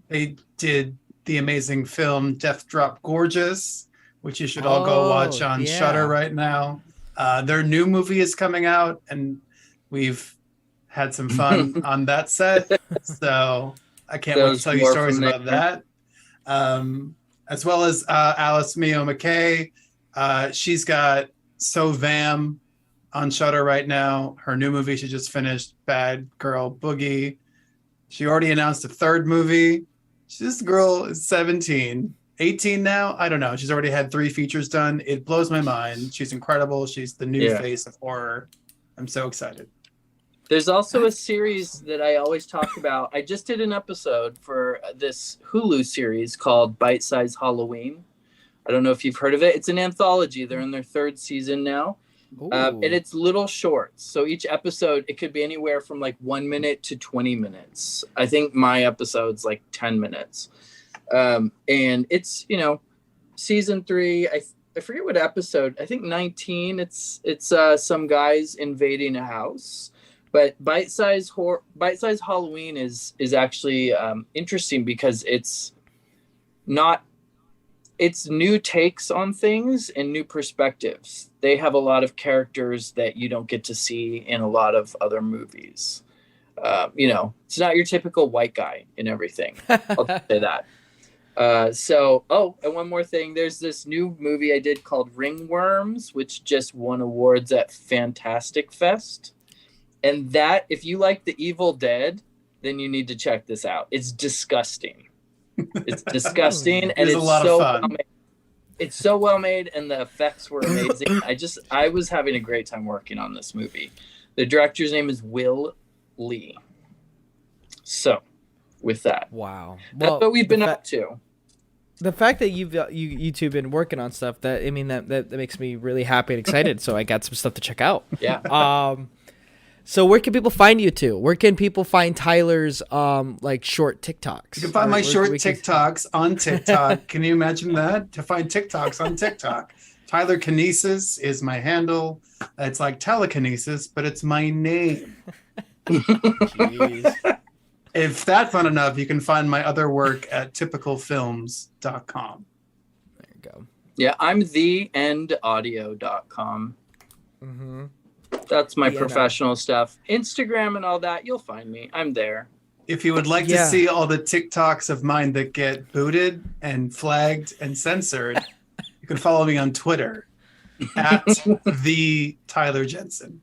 They did the amazing film Death Drop Gorgeous, which you should all go watch on Shudder right now. Their new movie is coming out, and we've had some fun on that set. So I can't wait to tell you stories about that. As well as Alice Mio McKay. She's got So Vam on Shudder right now. Her new movie she just finished, Bad Girl Boogie. She already announced a third movie. This girl is 17, 18 now. I don't know. She's already had 3 features done. It blows my mind. She's incredible. She's the new face of horror. I'm so excited. There's also a series that I always talk about. I just did an episode for this Hulu series called Bite Size Halloween. I don't know if you've heard of it. It's an anthology. They're in their 3rd season now. And it's little shorts. So each episode, it could be anywhere from like 1 minute to 20 minutes. I think my episode's like 10 minutes. And it's, season 3. I forget what episode. I think 19. It's some guys invading a house. But Bite Size Halloween is actually interesting because it's new takes on things and new perspectives. They have a lot of characters that you don't get to see in a lot of other movies. It's not your typical white guy in everything. I'll say that. And one more thing. There's this new movie I did called Ringworms, which just won awards at Fantastic Fest. And that, if you like The Evil Dead, then you need to check this out. It's disgusting. It's disgusting, and it's so well made. It's so well made, and the effects were amazing. I was having a great time working on this movie. The director's name is Will Lee. So, with that, wow, that's what we've been up to. The fact that you two been working on stuff that makes me really happy and excited. So I got some stuff to check out. Yeah. So where can people find you two? Where can people find Tyler's short TikToks? You can find my short TikToks on TikTok. Can you imagine that? To find TikToks on TikTok. Tyler Kinesis is my handle. It's like telekinesis, but it's my name. Jeez. If that's not enough, you can find my other work at typicalfilms.com. There you go. Yeah, I'm theendaudio.com. Mm-hmm. That's my professional stuff. Instagram and all that, you'll find me. I'm there. If you would like to see all the TikToks of mine that get booted and flagged and censored, you can follow me on Twitter at the Tyler Jensen.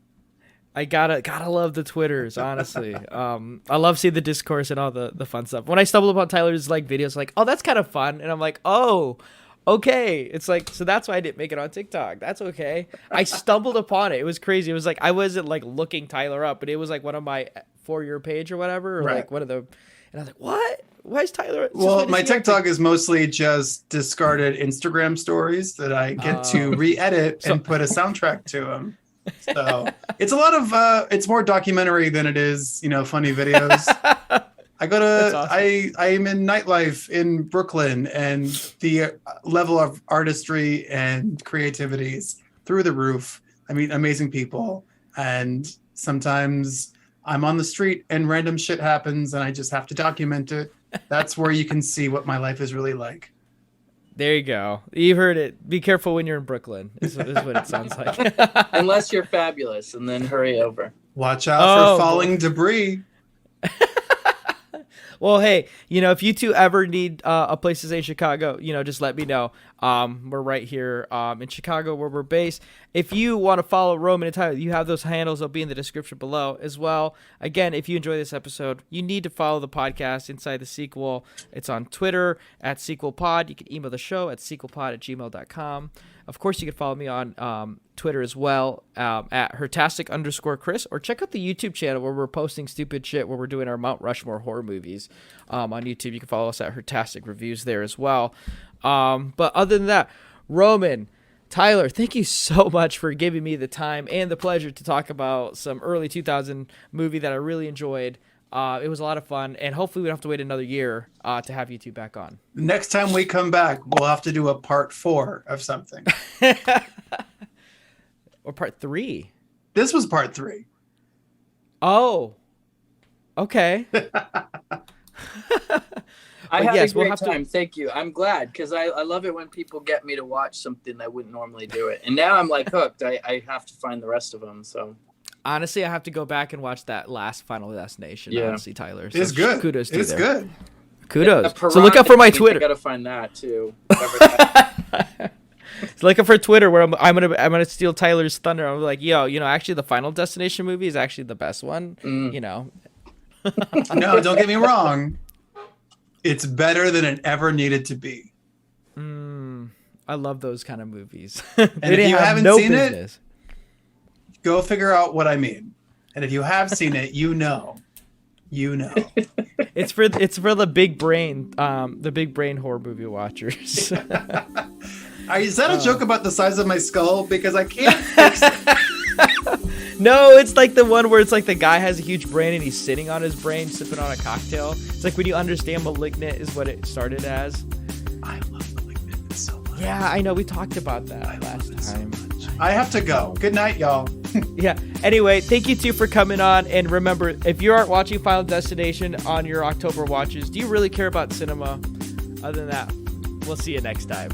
I gotta love the Twitters, honestly. I love seeing the discourse and all the fun stuff. When I stumble upon Tyler's videos, oh, that's kind of fun, and I'm like, oh, okay. It's like, so that's why I didn't make it on TikTok. That's okay. I stumbled upon it. It was crazy. It was like I wasn't looking Tyler up, but it was one of my For Your page or whatever, or right. one of the. And I was like, what? Why is Tyler? Well, my TikTok is mostly just discarded Instagram stories that I get to re-edit and put a soundtrack to them. So it's a lot of it's more documentary than it is, funny videos. I go to awesome. I'm in nightlife in Brooklyn, and the level of artistry and creativity is through the roof. I meet amazing people, and sometimes I'm on the street and random shit happens and I just have to document it. That's where you can see what my life is really like. There you go. You've heard it. Be careful when you're in Brooklyn. Is what it sounds like. Unless you're fabulous, and then hurry over. Watch out for falling debris. Well, hey, if you two ever need a place to stay in Chicago, just let me know. We're right here in Chicago where we're based. If you want to follow Roman and Tyler, you have those handles. They'll be in the description below as well. Again, if you enjoy this episode, you need to follow the podcast Inside the Sequel. It's on Twitter at SequelPod. You can email the show at sequelpod@gmail.com. Of course, you can follow me on Twitter as well at Hertastic_Chris, or check out the YouTube channel where we're posting stupid shit where we're doing our Mount Rushmore horror movies on YouTube. You can follow us at Hertastic Reviews there as well. But other than that, Roman, Tyler, thank you so much for giving me the time and the pleasure to talk about some early 2000 movie that I really enjoyed. It was a lot of fun, and hopefully we don't have to wait another year to have you two back on. Next time we come back, we'll have to do a part 4 of something. Or part 3. This was part 3. Oh, okay. I had a great time. Thank you. I'm glad, because I love it when people get me to watch something I wouldn't normally do it. And now I'm like hooked. I have to find the rest of them. So honestly, I have to go back and watch that last Final Destination. Yeah. Honestly, Tyler. So it's good. Kudos to you. It's good. Kudos. So look out for my Twitter. I gotta find that too. So look out for Twitter where I'm gonna steal Tyler's thunder. I'm like, actually the Final Destination movie is actually the best one. No, don't get me wrong. It's better than it ever needed to be. I love those kind of movies. And if you haven't seen it, go figure out what I mean. And if you have seen it, you know. It's for the big brain horror movie watchers. Is that a joke about the size of my skull? Because I can't fix it. No, it's like the one where it's like the guy has a huge brain and he's sitting on his brain sipping on a cocktail. It's like when you understand Malignant is what it started as. I love Malignant so much. Yeah, I know. We talked about that last time. I have to go. Good night, y'all. Yeah. Anyway, thank you two for coming on. And remember, if you aren't watching Final Destination on your October watches, do you really care about cinema? Other than that, we'll see you next time.